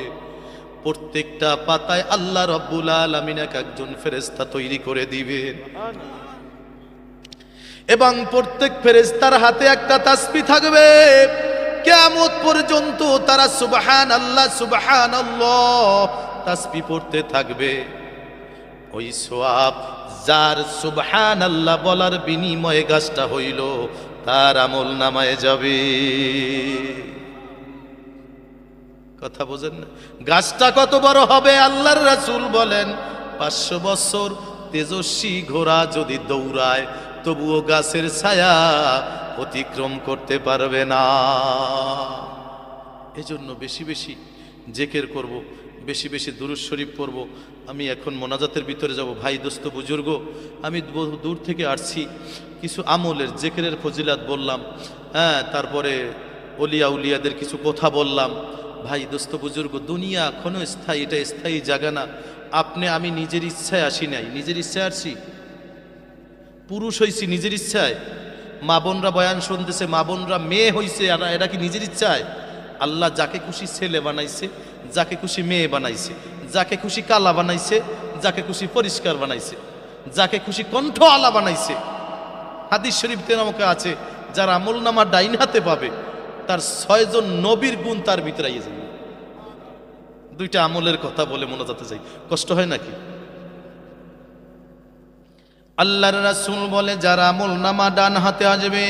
প্রত্যেকটা পাতায় আল্লাহ রাব্বুল আলামিন এক একজন ফেরেশতা তৈরি করে দিবেন, এবং প্রত্যেক ফেরেশতার হাতে একটা তাসবিহ থাকবে। কিয়ামত পর্যন্ত তারা সুবহানাল্লাহ সুবহানাল্লাহ তাসবিহ পড়তে থাকবে। ওই সওয়াব যার সুবহানাল্লাহ বলার বিনিময়ে গাছটা হইল, তার আমল নামায় যাবে। কথা বোঝেন না? গাছটা কত বড় হবে? আল্লাহর রাসূল বলেন 500 বছর তেজস্বী ঘোড়া যদি দৌড়ায়, তবুও গাছের ছায়া অতিক্রম করতে পারবে না। এজন্য বেশি বেশি জিকির করব, বেশি বেশি দুরূদ শরীফ পড়ব। আমি এখন মোনাজাতের ভিতরে যাব। ভাই দোস্ত বুজুর্গ, আমি বহু দূর থেকে আসছি, কিছু আমলের জিকিরের ফজিলাত বললাম, হ্যাঁ, তারপরে ওলিয়া উলিয়াদের কিছু কথা বললাম। ভাই দোস্ত বুজুর্গ, দুনিয়া ক্ষণস্থায়ী, এটা স্থায়ী জায়গা না। আমি নিজের ইচ্ছায় আসি নাই, নিজের ইচ্ছায় আসছি, পুরুষ হইছি নিজের ইচ্ছায়। মা বোনরা বয়ান শুনতেছে, মা বোনরা মেয়ে হইছে, আর এরা কি নিজের ইচ্ছায়? আল্লাহ যাকে খুশি ছেলে বানাইছে, যাকে খুশি মেয়ে বানাইছে, যাকে খুশি কালা বানাইছে, যাকে খুশি পরিষ্কার বানাইছে, যাকে খুশি কণ্ঠ আলা বানাইছে। হাদিস শরীফতে আমাকে আছে, যার আমল নামা ডাইন হাতে পাবে, তার 6 জন নবীর গুণ তার ভিতরে আইয়ে যাবে। দুইটা আমলের কথা বলে মোনাজাতে যাই, কষ্ট হয় নাকি? আল্লাহর রাসূল বলে, যার আমল নামা ডান হাতে আসবে,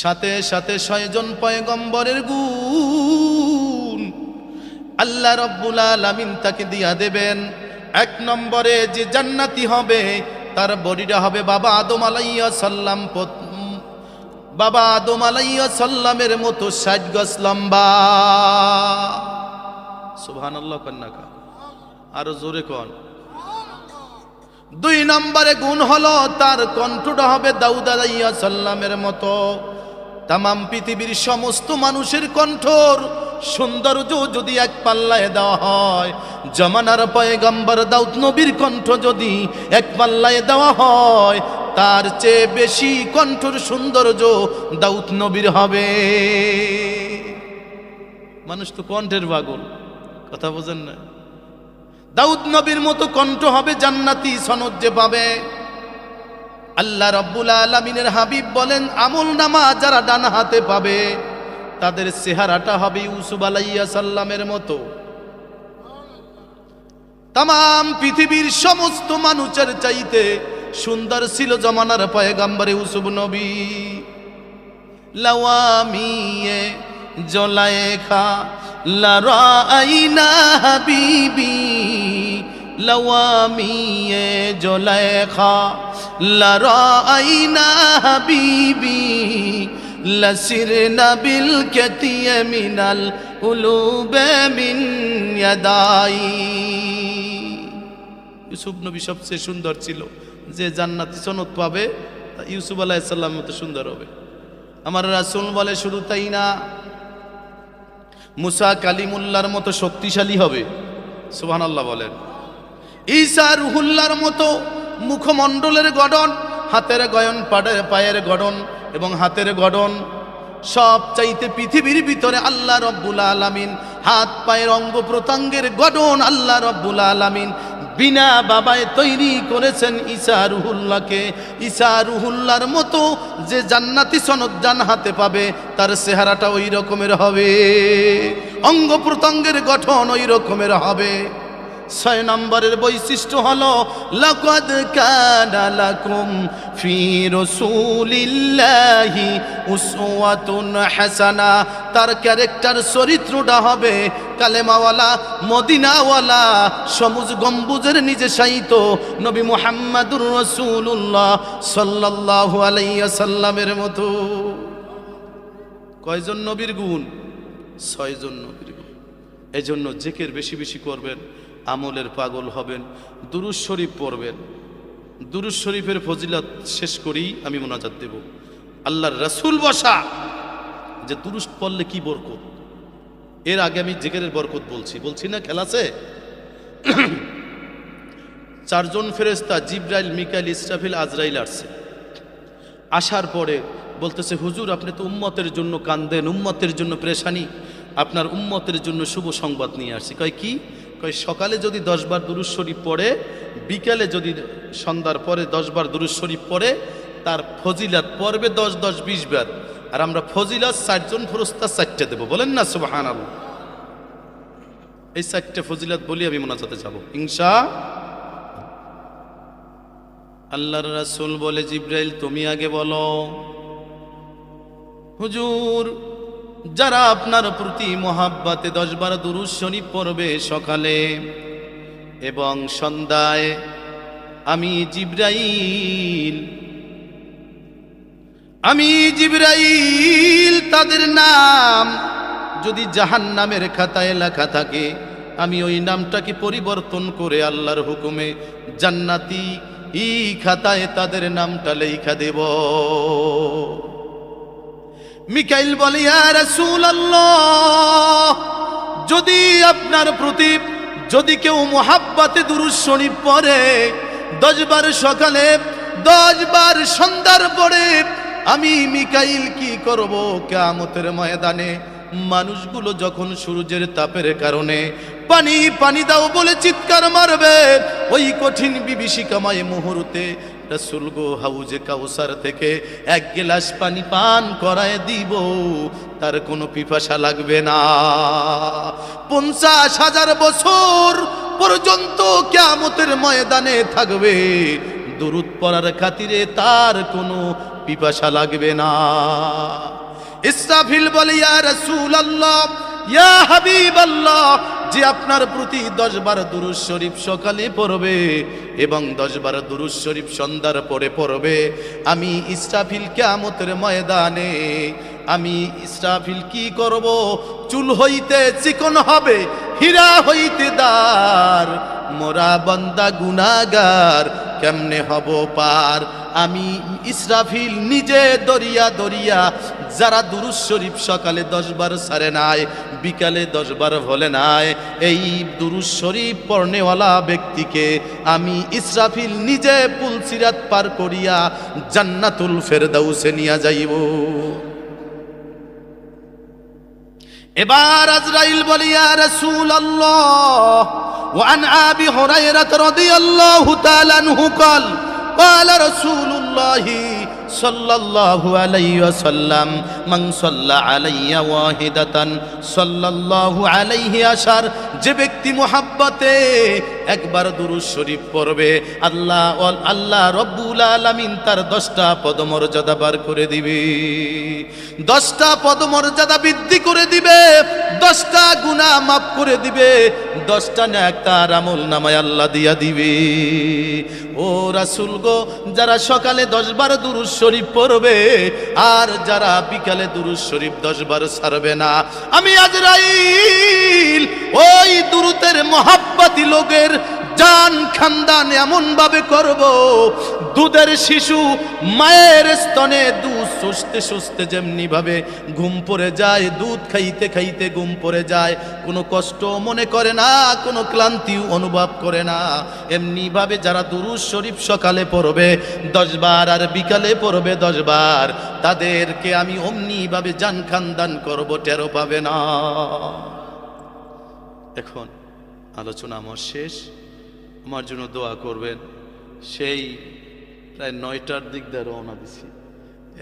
সাথে সাথে 6 জন পয়গম্বরের গুণ আল্লাহ রাব্বুল আলামিন তাকে দিয়া দেবেন। 1 নম্বরে যে জান্নাতি হবে, তার বডিটা হবে বাবা আদম আলাইহিস সালাম, বাবা আদম আলাইহিস সালামের মতো 60 গজ লম্বা। সুবহানাল্লাহ কন্যাকা, আরো জোরে কন। 2 নম্বরে গুণ হলো, তার কণ্ঠটা হবে দাউদ আলাইহিস সালামের মতো। তামাম পৃথিবীর সমস্ত মানুষের কণ্ঠর সৌন্দর্য যদি এক পাল্লায় দেওয়া হয়, জামানার পয়গম্বর দাউদ নবীর কণ্ঠ যদি এক পাল্লায় দেওয়া হয়, তার চেয়ে বেশি কণ্ঠর সৌন্দর্য দাউদ নবীর হবে। মানুষ তো কণ্ঠের পাগল, কথা বোঝেন না? দাউদ নবীর মতো কণ্ঠ হবে, জান্নাতি সনদ যে পাবে। আল্লাহ রাব্বুল আলামিনের হাবিব বলেন, আমল নামা যারা ডান হাতে পাবে, তাদের চেহারাটা হবে ইউসুফ আলাইহিস সালামের মতো। তামাম পৃথিবীর সমস্ত মানুষের চাইতে সুন্দর ছিল জামানার পয়গম্বর ইউসুফ নবী। লাওয়ামিয়ে জোলাইখা লারাইনা হাবিবি, লাওয়ামিয়ে জোলাইখা লারাইনা হাবিবি, লাসিরনা বিল কাতিয়া মিনাল উলুবে মিন ইয়াদাই। ইউসুফ নবী সবচেয়ে সুন্দর ছিল। যে জান্নাতি সনদ পাবে, তা ইউসুফ আলাইহিস সালামের মতো সুন্দর হবে। আমার রাসূল বলে, শুধু তাই না, মুসা কালিমুল্লাহর মতো শক্তিশালী হবে। সুবহানাল্লাহ বলেন। ঈসা রুহুল্লাহর মতো মুখমণ্ডলের গঠন, হাতের গঠন, পায়ের গঠন এবং হাতের গঠন সব চাইতে পৃথিবীর ভিতরে আল্লাহ রাব্বুল আলামিন হাত পায়ের অঙ্গ প্রত্যঙ্গের গঠন আল্লাহ রাব্বুল আলামিন বিনা বাবায় তৈরি করেছেন ঈসা রুহুল্লাহকে। ঈসা রুহুল্লাহর মতো যে জান্নাতি সনদ জান হাতে পাবে, তার চেহারাটা ওই রকমের হবে, অঙ্গ প্রত্যঙ্গের গঠন ওই রকমের হবে। 6 নম্বরের বৈশিষ্ট্য হলো, লাকাদ কানা লাকুম ফি রাসূলিল্লাহি উসওয়াতুন হাসানা। তার ক্যারেক্টার, চরিত্রটা হবে কালেমাওয়ালা, মদিনাওয়ালা, সবুজ গম্বুজের নিচে শায়িত নবী মুহাম্মদুর রাসূলুল্লাহ সাল্লাল্লাহু আলাইহি ওয়াসাল্লামের মতো। কয়জন নবীর গুণ? 6 জন নবীর গুণ। এজন্য জিকির বেশি বেশি করবেন, আমলের পাগল হবেন, দুরূদ শরীফ পড়বেন। দুরূদ শরীফের ফজিলত শেষ করেই আমি মোনাজাত দেব। আল্লাহর রাসূল বসা, যে দুরূদ পড়লে কি বরকত। এর আগে আমি জিকিরের বরকত বলছি না, খেলাছে। চারজন ফেরেশতা জিবরাইল, মিকাইল, ইসরাফিল, আজরাইল আসছে। আসার পরে বলতেছে, হুজুর আপনি তো উম্মতের জন্য কান্দেন, উম্মতের জন্য পেরেশানি, আপনার উম্মতের জন্য শুভ সংবাদ নিয়ে আসছি। কয় কি? কয় সকালে যদি 10 বার দুরূদ শরীফ পড়ে, বিকালে যদি সন্ধ্যার পরে 10 বার দুরূদ শরীফ পড়ে, তার ফজিলত পড়বে 10 10 20 বার। আর আমরা ফজিলত 4 জন ফেরেশতা 4টে দেব। বলেন না সুবহানাল্লাহ। এই 4টে ফজিলত বলি আমি মোনাজাতে যাব ইনশাআল্লাহ। আল্লাহর রাসূল বলে, জিবরাইল তুমি আগে বলো। হুজুর, যারা আপনার প্রতি মহাব্বতে 10 বার দুরূদ শরীফ পড়বে সকালে এবং সন্ধ্যায়, আমি জিবরাইল তাদের নাম যদি জাহান্নামের খাতায় লেখা থাকে, আমি ওই নামটাকে পরিবর্তন করে আল্লাহর হুকুমে জান্নাতি খাতায় তাদের নামটা লেখা দেব। মিকাইল বলে, ইয়া রাসূলুল্লাহ, যদি আপনার প্রতি যদি কেউ মুহাব্বতে দুরূদ শরীফ পড়ে 10 বার সকালে 10 বার সন্ধ্যার পরে, আমি মিকাইল কি করব? কিয়ামতের ময়দানে মানুষগুলো যখন সূর্যের তাপের কারণে পানি পানি দাও বলে চিৎকার মারবে, ওই কঠিন বিভীষিকাময় মুহূর্তে রাসূল গো হাউজে কাউসার থেকে 1 গ্লাস পানি পান করায় দিব, তার কোনো পিপাসা লাগবে না। 50,000 বছর পর্যন্ত কিয়ামতের ময়দানে থাকবে, দুরূদ পড়ার খাতিরে তার কোনো পিপাসা লাগবে না। ইসরাফিল বলে, ইয়া রাসূলুল্লাহ, ইয়া হাবিবাল্লাহ, যে আপনার প্রতি 10 বার দুরূদ শরীফ সকালে পড়বে এবং 10 বার দুরূদ শরীফ সন্ধ্যার পরে পড়বে, আমি ইসরাফিল কিয়ামতের ময়দানে আমি ইসরাফিল কি করব? চুল হইতে চিকন হবে, হীরা হইতে দার, মোরা বান্দা গুনাহগার কেমনে হব পার। আমি ইসরাফিল নিজে দরিয়া দরিয়া যারা দুরূদ শরীফ সকালে 10 বার সারে নাই, বিকালে 10 বার বলে নাই, এই দুরূদ শরীফ পড়নেওয়ালা ব্যক্তিকে আমি ইসরাফিল নিজে পুলসিরাত পার করিয়া জান্নাতুল ফেরদাউসে নিয়ে যাইব। এবার আজরাইল বলে, ইয়া রাসূলুল্লাহ, ওয়া আন আবি হুরায়রা রাদিয়াল্লাহু তাআলা আনহু قال قال رسول الله صلى الله عليه وسلم من صلى علي واحدة صلى الله عليه عشر। যে ব্যক্তি মুহাব্বতে একবার দুরূদ শরীফ পড়বে, আল্লাহ রব্বুল আলামিন তার 10টা পদমর্যাদা বার করে দিবে, 10টা পদমর্যাদা বৃদ্ধি করে দিবে, 10টা গুনাহ মাফ করে দিবে, 10টা নেক তার আমল নামায় আল্লাহ দিয়া দিবে। ও রাসূল গো, যারা সকালে 10 বার দুরূদ শরীফ পড়বে আর যারা বিকালে দুরূদ শরীফ 10 বার ছাড়বে না, আমি আজরাইল ওই দুরূদের মহাব্বতী লোকের জান খানদান এমন ভাবে করব, দুধের শিশু মায়ের স্তনে দুধ সুস্তে সুস্তে যেমনি ভাবে ঘুম পড়ে যায়, দুধ খাইতে খাইতে ঘুম পড়ে যায়, কোনো কষ্ট মনে করে না, কোনো ক্লান্তি অনুভব করে না, এমনি ভাবে যারা দুরূদ শরীফ সকালে পড়বে 10 বার আর বিকালে পড়বে 10 বার, তাদেরকে আমি অমনি ভাবে জান খানদান করব, টেরও পাবে না। এখন আলোচনা আমার শেষ, আমার জন্য দোয়া করবেন। সেই প্রায় 9টার দিক দিয়ে রওনা দিছি,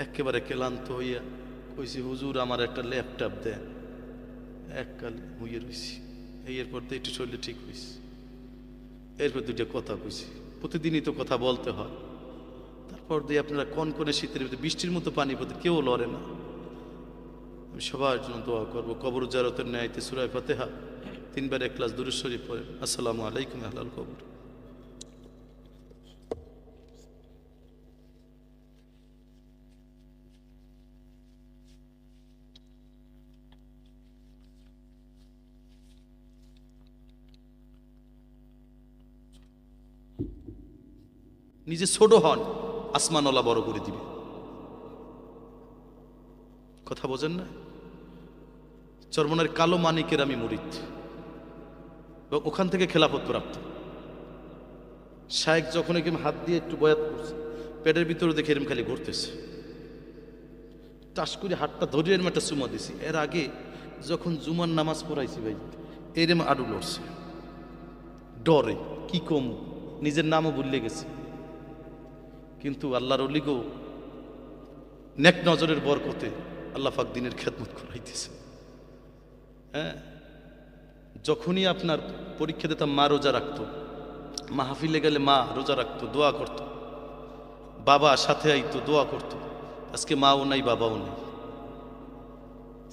একেবারে ক্লান্ত হইয়া কইছি, হুজুর আমার একটা ল্যাপটপ দেন। এককাল হইয়ে রইছি, এরপর তো একটু শরীরে ঠিক হয়েছে, এরপর 2টা কথা কইছি। প্রতিদিনই তো কথা বলতে হয়। তারপর দিয়ে আপনারা কনকনে শীতের ভিতরে বৃষ্টির মতো পানি পড়তে কেউ লড়ে না। আমি সবার জন্য দোয়া করবো, কবর জিয়ারতের ন্যায়তে সূরা ফাতিহা 3 বার ইখলাস দুরূদ শরীফ পড়েন। আসসালামু আলাইকুম আহলাল কবর। নিজে ছোট হন, আসমানওয়ালা বড় করে দিবে। কথা বোঝেন না? চরমনের কালো মানিকের আমি মুরিদ, ওখান থেকে খেলাফত প্রাপ্ত। শায়েখ যখন এরকম হাত দিয়ে একটু বয়াত করছে, পেটের ভিতরে দেখে এরম খালি ঘুরতেছে, টাস করে হাতটা ধরিয়ে এরম একটা চুমা দিছি। এর আগে যখন জুমার নামাজ পড়াইছি ভাই, এরম আডু লড়ছে ডরে, কি কম, নিজের নামও ভুলে গেছে। কিন্তু আল্লাহর অলিগো নেক নজরের বরকতে আল্লাহ পাক দিনের খেদমত করাইতেছে। হ্যাঁ, যখনই আপনার পরীক্ষা দিতাম, মা রোজা রাখতো, মাহফিলে গেলে মা রোজা রাখতো, দোয়া করত, বাবা সাথে আইতো, দোয়া করত। আজকে মাও নাই, বাবাও নেই।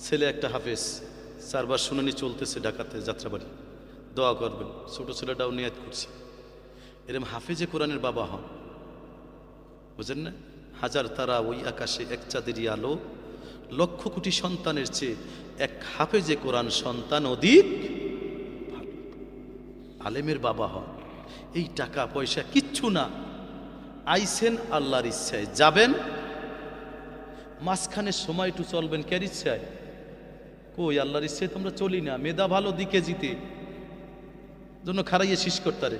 ছেলে একটা হাফেজ, 4 বার শুনানি চলতেছে ঢাকাতে, যাত্রাবাড়ি, দোয়া করবেন। ছোট ছেলেটাও নিয়াত করছে। এরম হাফেজে কোরআনের বাবা হন, বুঝেন না? হাজার তারা ওই আকাশে এক চাঁদেরই আলো, লক্ষ কোটি সন্তানের চেয়ে এক হাফেজে কোরআন সন্তান অধিক ভালো। আলেমের বাবা হন। এই টাকা পয়সা কিচ্ছু না, আইসেন আল্লাহর ইচ্ছায়, যাবেন মাঝখানে সময় একটু চলবেন কার ইচ্ছায়? কই আল্লাহর ইচ্ছায় তোমরা চলি না। মেধা ভালো দিকে জিতে জন্য খারাইয়ে শেষ করতারে,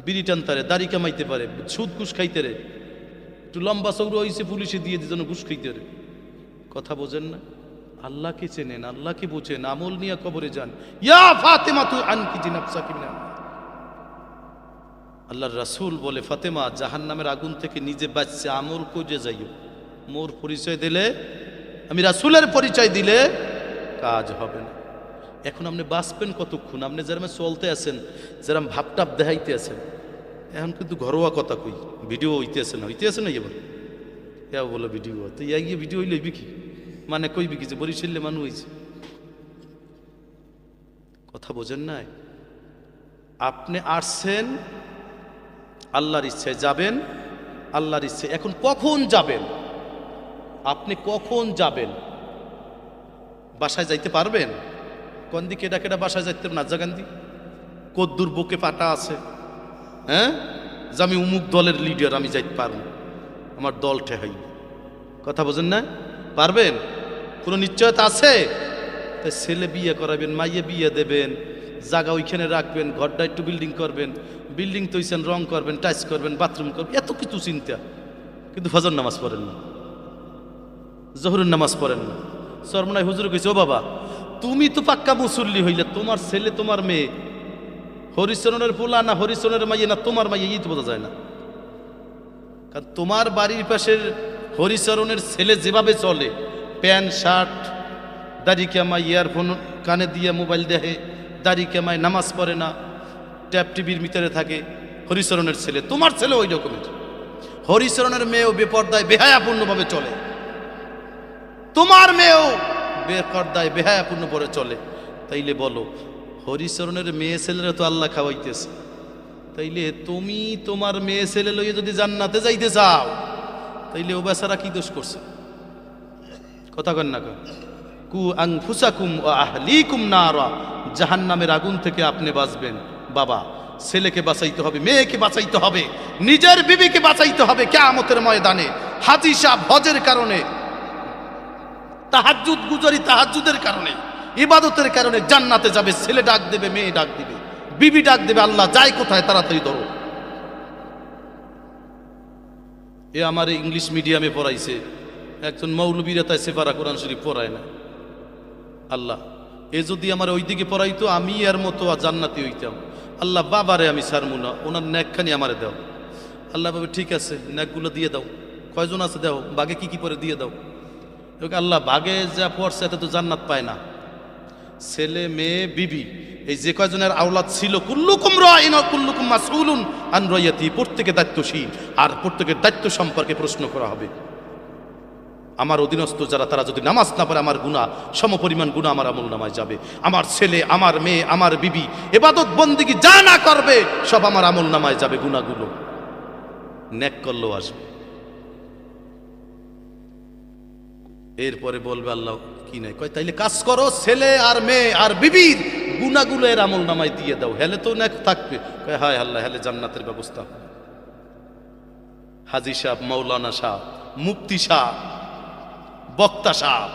বিড়ি টানতারে, দাড়ি কামাইতে পারে, সুদ ঘুষ খাইতে রে, একটু লম্বা চৌড়ো হয়েছে পুলিশে দিয়ে যেন ঘুষ খাইতে রে। কথা বোঝেন না? আল্লাহকে চেনেন, আল্লাহকে বোঝেন, আমল নিয়ে কবরে যান। ইয়া ফাতেমা তু আনকি নাফসাকি মিনান। আল্লাহর রাসূল বলে, ফাতেমা জাহান্নামের আগুন থেকে নিজে বাঁচছে, আমল করে যাইও। মোর পরিচয় দিলে, আমি রাসূলের পরিচয় দিলে কাজ হবে না। এখন আপনি বাঁচবেন কতক্ষণ? আপনি যেরকম চলতে আছেন, যেরকম ভাবটাপ দেখাইতে আছেন, এখন কিন্তু ঘরোয়া কথা কই, ভিডিও হইতে আছে না এবার বলো ভিডিও, তো গিয়ে ভিডিও হইলে বিকি মানে কইবি কি যে বরিশালে মানুষ হয়েছে? কথা বোঝেন নাই? আপনি আসছেন আল্লাহর ইচ্ছায়, যাবেন আল্লাহর ইচ্ছায়। এখন কখন যাবেন? আপনি কখন যাবেন? বাসায় যাইতে পারবেন? কোন দিকে কেডা কেডা বাসায় যাইতে নাজা গান্ধী কদ্দুর বুকে পাটা আছে, হ্যাঁ, যে আমি উমুক দলের লিডার, আমি যাইতে পারবো, আমার দল ঠেহাই। কথা বোঝেন না? পারবেন? কোনো নিশ্চয়তা আছে? তাই ছেলে বিয়ে করাবেন, মাইয়ে বিয়ে দেবেন, জায়গা ওইখানে রাখবেন, ঘরটা একটু বিল্ডিং করবেন, বিল্ডিং তৈছেন, রং করবেন, টাইস করবেন, বাথরুম করবেন, এত কিছু চিন্তা। কিন্তু ফজর নামাজ পড়েন না, জোহরের নামাজ পড়েন না। সরমনায় হুজুর কইছে, ও বাবা তুমি তো পাক্কা মুসল্লি হইলে, তোমার ছেলে তোমার মেয়ে হরিচরণের পোলা না হরিচরণের মাইয়ে না তোমার মাইয়ে, এই তো বোঝা যায় না। কারণ তোমার বাড়ির পাশের হরিচরণের ছেলে যেভাবে চলে, প্যান্ট শার্ট, দাড়ি কামাই, ইয়ারফোন কানে দিয়ে মোবাইল দেখে, দাড়ি কামাই, নামাজ পড়ে না, ট্যাব টিভির ভিতরে থাকে, হরিচরণের ছেলে, তোমার ছেলে ওই রকমের। হরিচরণের মেয়েও বেপর্দায় বেহায়াপূর্ণভাবে চলে, তোমার মেয়েও বেপর্দায় বেহায়াপূর্ণ পরে চলে। তাইলে বলো, হরিচরণের মেয়ে ছেলেরা তো আল্লাহ খাওয়াইতেছে, তাইলে তুমি তোমার মেয়ে ছেলে লইয়ে যদি জান্নাতে যাইতে চাও, তাইলে ও বেচারা কি দোষ করছে? কথা কন না? কু আনফুসাকুম ওয়া আহলিকুম নারা, জাহান্নামের আগুন থেকে আপনি বাঁচবেন। বাবা ছেলেকে বাঁচাইতে হবে, মেয়েকে বাঁচাইতে হবে, নিজের বিবিকে বাঁচাইতে হবে। কিয়ামতের ময়দানে হাজী সাহেব হজের কারণে, তাহাজ্জুদ গুজারি, তাহাজ্জুদের কারণে, ইবাদতের কারণে জান্নাতে যাবে। ছেলে ডাক দেবে, মেয়ে ডাক দিবে, বিবি ডাক দেবে, আল্লাহ যায় কোথায়, তাড়াতাড়ি ধরো। এ আমার ইংলিশ মিডিয়ামে পড়াইছে, একজন মৌলবীরা তাই সেপারা কোরআন শরীফ পড়ায় না। আল্লাহ এ যদি আমার ওই দিকে পড়াইতো, আমি এর মতো জান্নাতি হইতাম। আল্লাহ বাবারে আমি ছাড়মু না, ওনার ন্যাকখানি আমারে দাও। আল্লাহ বাবা ঠিক আছে, ন্যাকগুলো দিয়ে দাও, কয়জন আছে দাও, বাগে কি কি পরে দিয়ে দাও। আল্লাহ বাগে যা পড়ছে এতে তো জান্নাত পায় না। ছেলে মেয়ে বিবি এই যে কয়জনের আওলাদ ছিল, কুল্লুকুম রাইন ওয়া কুল্লুকুম মাসউলুন আন রাইয়াতি, প্রত্যেকে দায়িত্বশীল, আর প্রত্যেকের দায়িত্ব সম্পর্কে প্রশ্ন করা হবে। আমার অধীনস্থ যারা, তারা যদি নামাজ না পড়ে, আমার গুনাহ সমপরিমাণ গুনাহ আমার আমল নামায় যাবে। আমার ছেলে, আমার মেয়ে, আমার বিবি ইবাদত বন্দেগী যা না করবে, সব আমার আমল নামায় যাবে, গুনাহগুলো নেক করলেও আসবে। এরপরে বলবে আল্লাহ কি নাই, কয় তাইলে কাজ করো, ছেলে আর মেয়ে আর বিবির গুনাহগুলো এর আমল নামায় দিয়ে দাও, হেলে তো নেক থাকবে। কয় হায় আল্লাহ, হেলে জান্নাতের ব্যবস্থা। হাজী সাহেব, মৌলানা সাহেব, মুফতি সাহেব, বক্তা সাহেব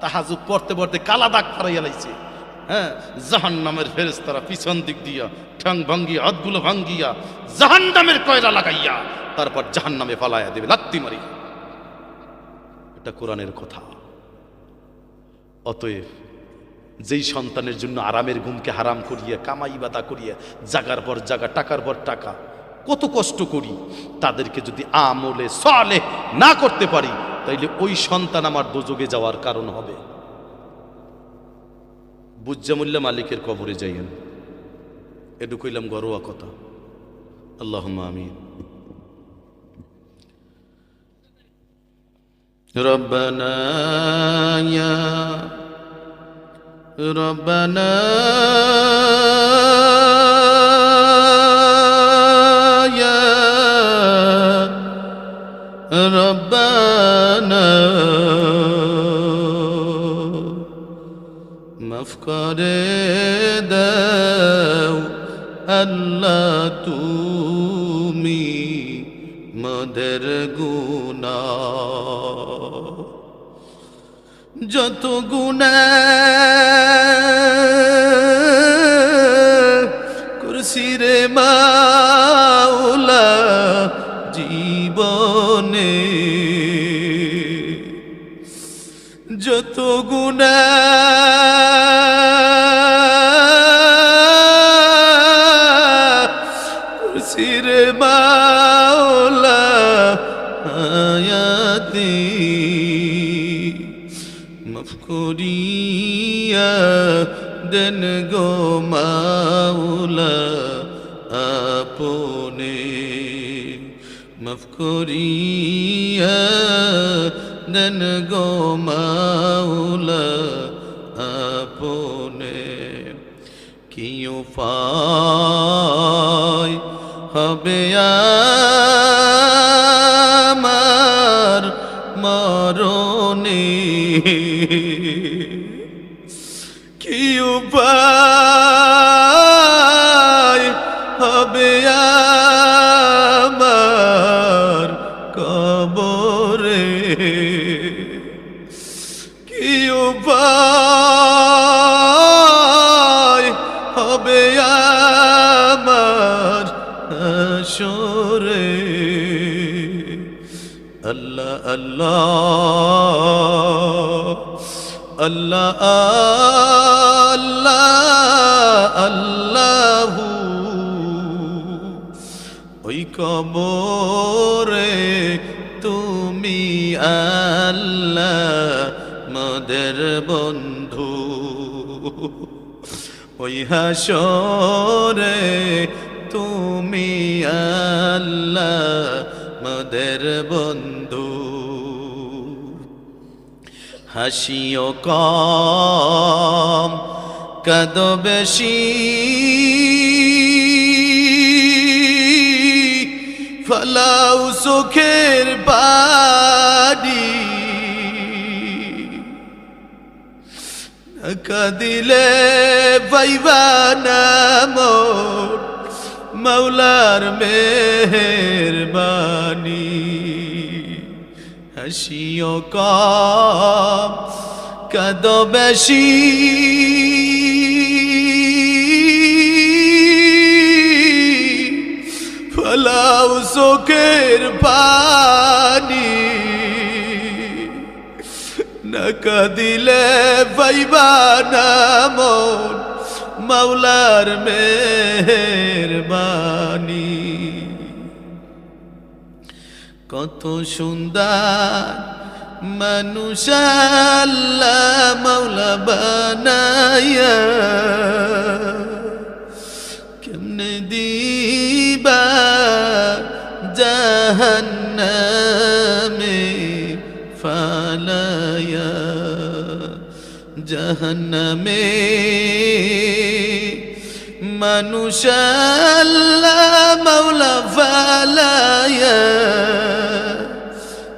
তাহাজ্জুদ পড়তে পড়তে কালা দাগ ফারাইয়া লাইছে। হ্যাঁ, জাহান্নামের ফেরেশতারা পিছন দিক দিয়া ঠ্যাং ভাঙ্গিয়া হাতগুলো ভাঙ্গিয়া জাহান্নামের কয়লা লাগাইয়া তারপর জাহান্নামে ফালাইয়া দেবে লাত্তি মারি। এটা কোরআনের কথা। অতএব যেই সন্তানের জন্য আরামের ঘুমকে হারাম করিয়া, কামাই বাদা করিয়া, জাগার পর জাগা, টাকার পর টাকা কত কষ্ট করি, তাদেরকে যদি আমলে সালেহ না করতে পারি, তাইলে ওই সন্তান আমার দোজগে যাওয়ার কারণ হবে। বুজ্জামুল্লাহ মালিকের কবরে যাইয়েন, এটু কইলাম ঘরোয়া কথা। আল্লাহুম্মা আমিন। রব্বানা ইয়া রব্বানা ইয়া রব্বানা মাফ করে দাও আল্লাহ তুমি মোদের গুনাহ, যত গুনাহ করছি রে মাওলা জীবনে, যত গুনাহ করছি রে মাওলা আয়াতি মাফ করিয়া দেন গো মাওলা আপনে, মাফ করিয়া দেন গো মাওলা আপনে। কি উপায় হবে আমার মরণে, কি উপায় হবে আমার কবরে, কি উপায় হবে আমার হাসরে। আল্লাহ আল্লাহ আল্লাহ আল্লাহ আল্লাহু, ওই কবরে তুমি আল্লাহ মোদের বন্ধু, ওই হাসরে তুমি আল্লাহ মোদের বন্ধু। হাসিও কম কাঁদো বেশি, ফলাও চোখের পানি, কাঁদিলে পাইবা না মোর মাওলার মেহেরবানি। হাসিও কম কাঁদো বেশি, ফলাও চোখের পানি, না কাঁদিলে পাইবা না মন মাওলার মেহেরবানি। কত সুন্দর মানুষ আল্লাহ মাওলা বানায়া, কেমনে দিবা জাহান্নামে ফালায়া, জাহান্নামে মানুষ আল্লাহ মাওলা ফালায়া,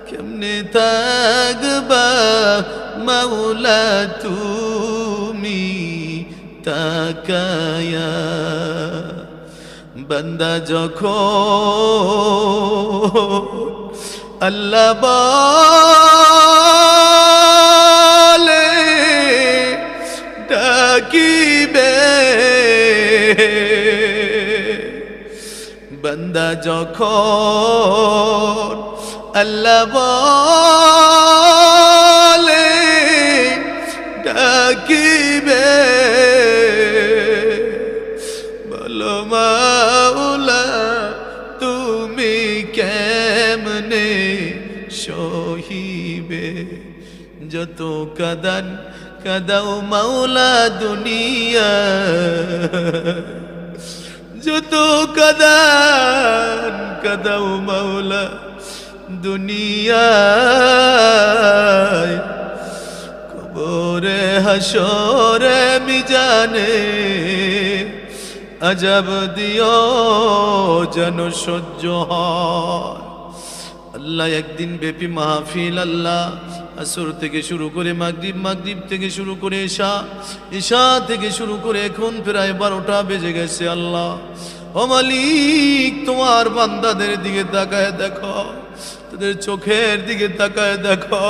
কেমনে থাকবা মাওলা তুমি তাকায়া। বান্দা যখন আল্লাহ বলে ডাকিবে, বান্দা যখন আল্লাহ বলে ডাকিবে, বলো মাওলা তুমি কেমনে সহিবে, যত কাদান কাদাও মাওলা দুনিয়া, যত কাদান কাদাও মাওলা দুনিয়ায়, কবরে হাসরে মিজানে আজাব দিও যেন সহ্য হয়। আল্লাহ একদিন ব্যাপী মাহফিল, আল্লাহ আসর থেকে শুরু করে মাগরিব, মাগরিব থেকে শুরু করে ঈশা, ঈশা থেকে শুরু করে এখন প্রায় 12টা বেজে গেছে। আল্লাহ ও মালিক, তোমার বান্দাদের দিকে তাকায় দেখো, তাদের চোখের দিকে তাকায় দেখো,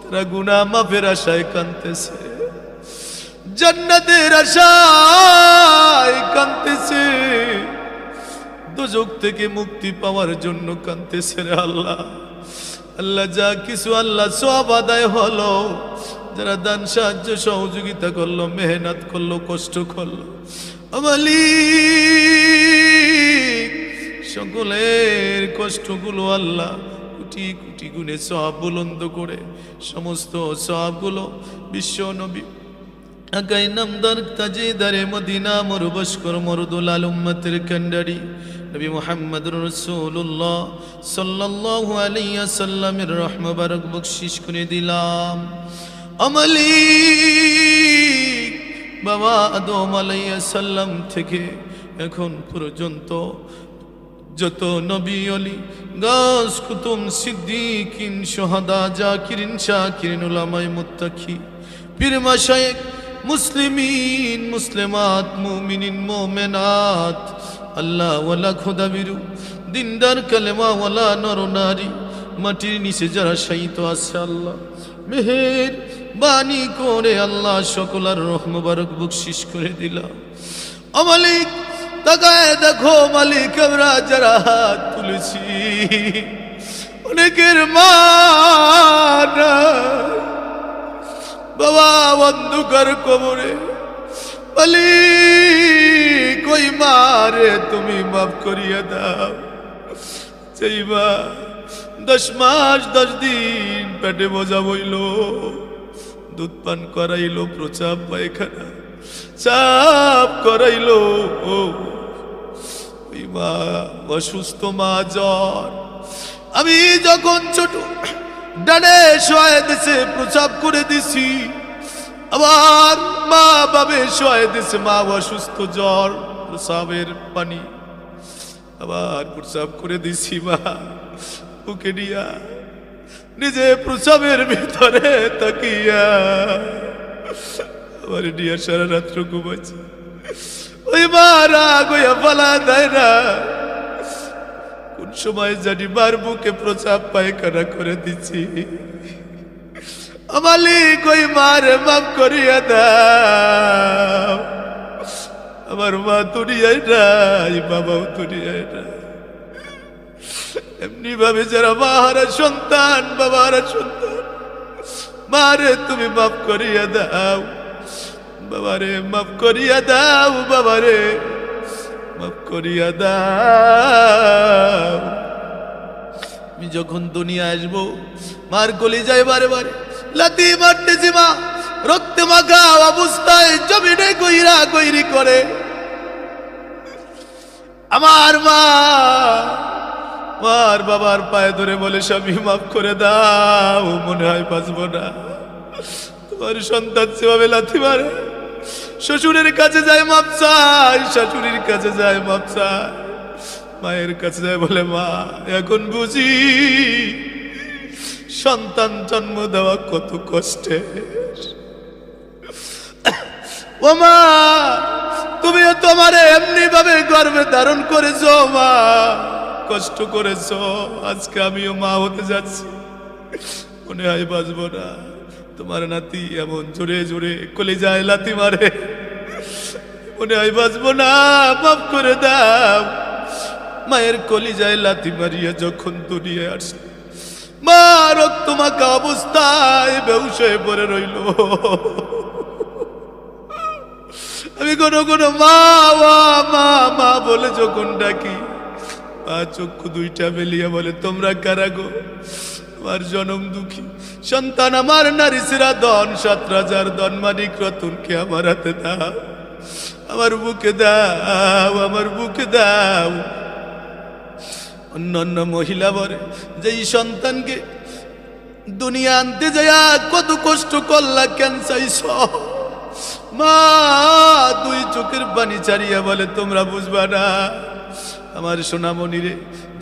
তারা গুনাহ মাফের আশায় কাঁদতেছে, জান্নাতের আশায় কাঁদতেছে, দোজখ থেকে মুক্তি পাওয়ার জন্য কাঁদতেছে রে আল্লাহ। আল্লাহ যা কিছু আল্লাহ সওয়াব আদায় হলো, যারা দান সাহায্য সহযোগিতা করলো, মেহনত করলো, কষ্ট করলো, মালিক সকলের কষ্টগুলো আল্লাহ কোটি কোটি গুণে সওয়াব বুলন্দ করে সমস্ত সওয়াবগুলো বিশ্ব নবী আগাই নামদার তাজেদারে মদিনা মরুবস্কর মরুদুল আল উম্মতের কান্ডারি নবী মুহাম্মদুর রাসূলুল্লাহ সাল্লাল্লাহু আলাইহি ওয়াসাল্লামের রহমত বারক বখশিশ করে দিলাম। মালিক বাবা আদম আলাইহিস সালাম থেকে এখন পর্যন্ত যত নবী ওলি গাছ কুতুম সিদ্দিকিন শুহাদা জাকিরিন শাকিরিন উলামায়ে মুত্তাকি পীর মাশায়েখ মুসলিমিন মুসলিমাত মুমিনিন মুমিনাত আল্লাহ ওয়ালা খোদা বিরু দিনদার কালেমা ওয়ালা নর নারী মাটির নিচে যারা শায়িত আছে আল্লাহ মেহের বাণী করে আল্লাহ সকলের রহমত মুবারক বখশিশ করে দিলাম। ও মালিক তাকায় দেখো মালিক, আমরা যারা হাত তুলেছি অনেকের মা নাই বাবা, অন্ধকার কবরে মালিক কই মারে তুমি মাফ করিয়া দাও। সেই মা 10 মাস 10 দিন পেটে বোঝা বইল, দুধ পান করাইলো, প্রচাপ পায়খানা চাপ করাইলো, ওই মা অসুস্থ, মা জ্বর। আমি যখন ছোট ডানে শোয়া দিছে, প্রচাপ করে দিছি, আবার মা বাবে শোয়া দিছে, মা অসুস্থ, জ্বর, প্রসাবের পানি, আবার প্রচাপ করে দিছি, মা বুকে নিয়া নিজে প্রসাবের ভিতরে তাকিয়া আমার নিয়া সারা রাত্র ঘুমাইছে। ওই মা রাগ হইয়া পালা দেয় না, কোন সময় জানি মার বুকে প্রসাব পায়খানা করে দিচ্ছি। মালিক ওই মারে মাফ করিয়া দাও। আমার মা দুনিয়ায় নাই, বাবাও দুনিয়ায় নাই। এমনি ভাবে যারা মাহারা সন্তান, বাবারা সন্তান, মারে তুমি মাফ করিয়া দাও, বাবারে মাফ করিয়া দাও, বাবারে মাফ করিয়া দাও। আমি যখন দুনিয়া আসবো মার গলি যাই বারে বারে লাথি মারতেছি, মা রক্তে মাখা অবস্থায় জমিনে গইরা গইরি করে। আমার মা মার বাবার পায়ে ধরে বলে স্বামী মাফ করে দাও, মনে হয় বাঁচবো না। তোমার সন্তান সেভাবে লাথি মারে, শ্বশুরের কাছে যায় মাপ চায়, শাশুড়ির কাছে যায় মাপ চায়, মায়ের কাছে যায় বলে মা এখন বুঝি সন্তান জন্ম দেওয়া কত কষ্টের। ও মা তুমি তোমার এমনি ভাবে গর্ভে ধারণ করেছো মা, কষ্ট করেছো, আজকে আমিও মা হতে যাচ্ছি, মনে হয় বাঁচবো না। তোমার নাতি এমন জোরে জোরে কলিজায় লাথি মারে, মনে হয় বাঁচবো না, মাফ করে দাও। মায়ের কলিজায় লাথি মারিয়া যখন দুনিয়ায় আসে, মা রক্তমাখা অবস্থায় বেহুশ হয়ে পড়ে রইল। আমি কোনো কোনো মা মা মা বলে যখন ডাকি, মা চক্ষু দুইটা মেলিয়া বলে, তোমরা কারা গো? আমার জনম দুঃখী সন্তান, আমার নারী সিরা ধন, ৭,০০০ ধন মানিক রতনকে আমার হাতে দাও, আমার বুকে দাও, আমার বুকে দাও। অন্য মহিলা বলে, যে এই সন্তানকে দুনিয়া আনতে যাইয়া কত কষ্ট করলা, কেন চাইছ? মা দুই চোখের পানি ছাড়িয়া বলে, তোমরা বুঝবা না। আমার সোনামণিরে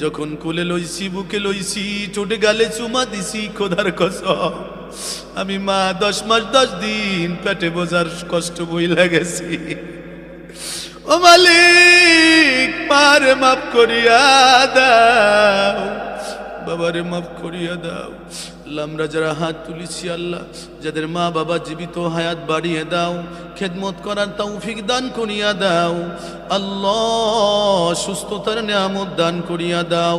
যখন কোলে লইছি, বুকে লইছি, ঠোঁটে গালে চুমা দিছি, খোদার কসম আমি মা 10 মাস 10 দিন পেটে বোঝার কষ্ট বইলা গেছি। ও মালিক, মারে মাফ করিয়া দাও, বাবারে মাফ করিয়া দাও। আল্লাহ, আমরা যারা হাত তুলেছি আল্লাহ, যাদের মা বাবা জীবিত, হায়াত বাড়িয়ে দাও, খেদমত করার তৌফিক দান করিয়া দাও আল্লাহ, সুস্থতার নিয়ামত দান করিয়া দাও।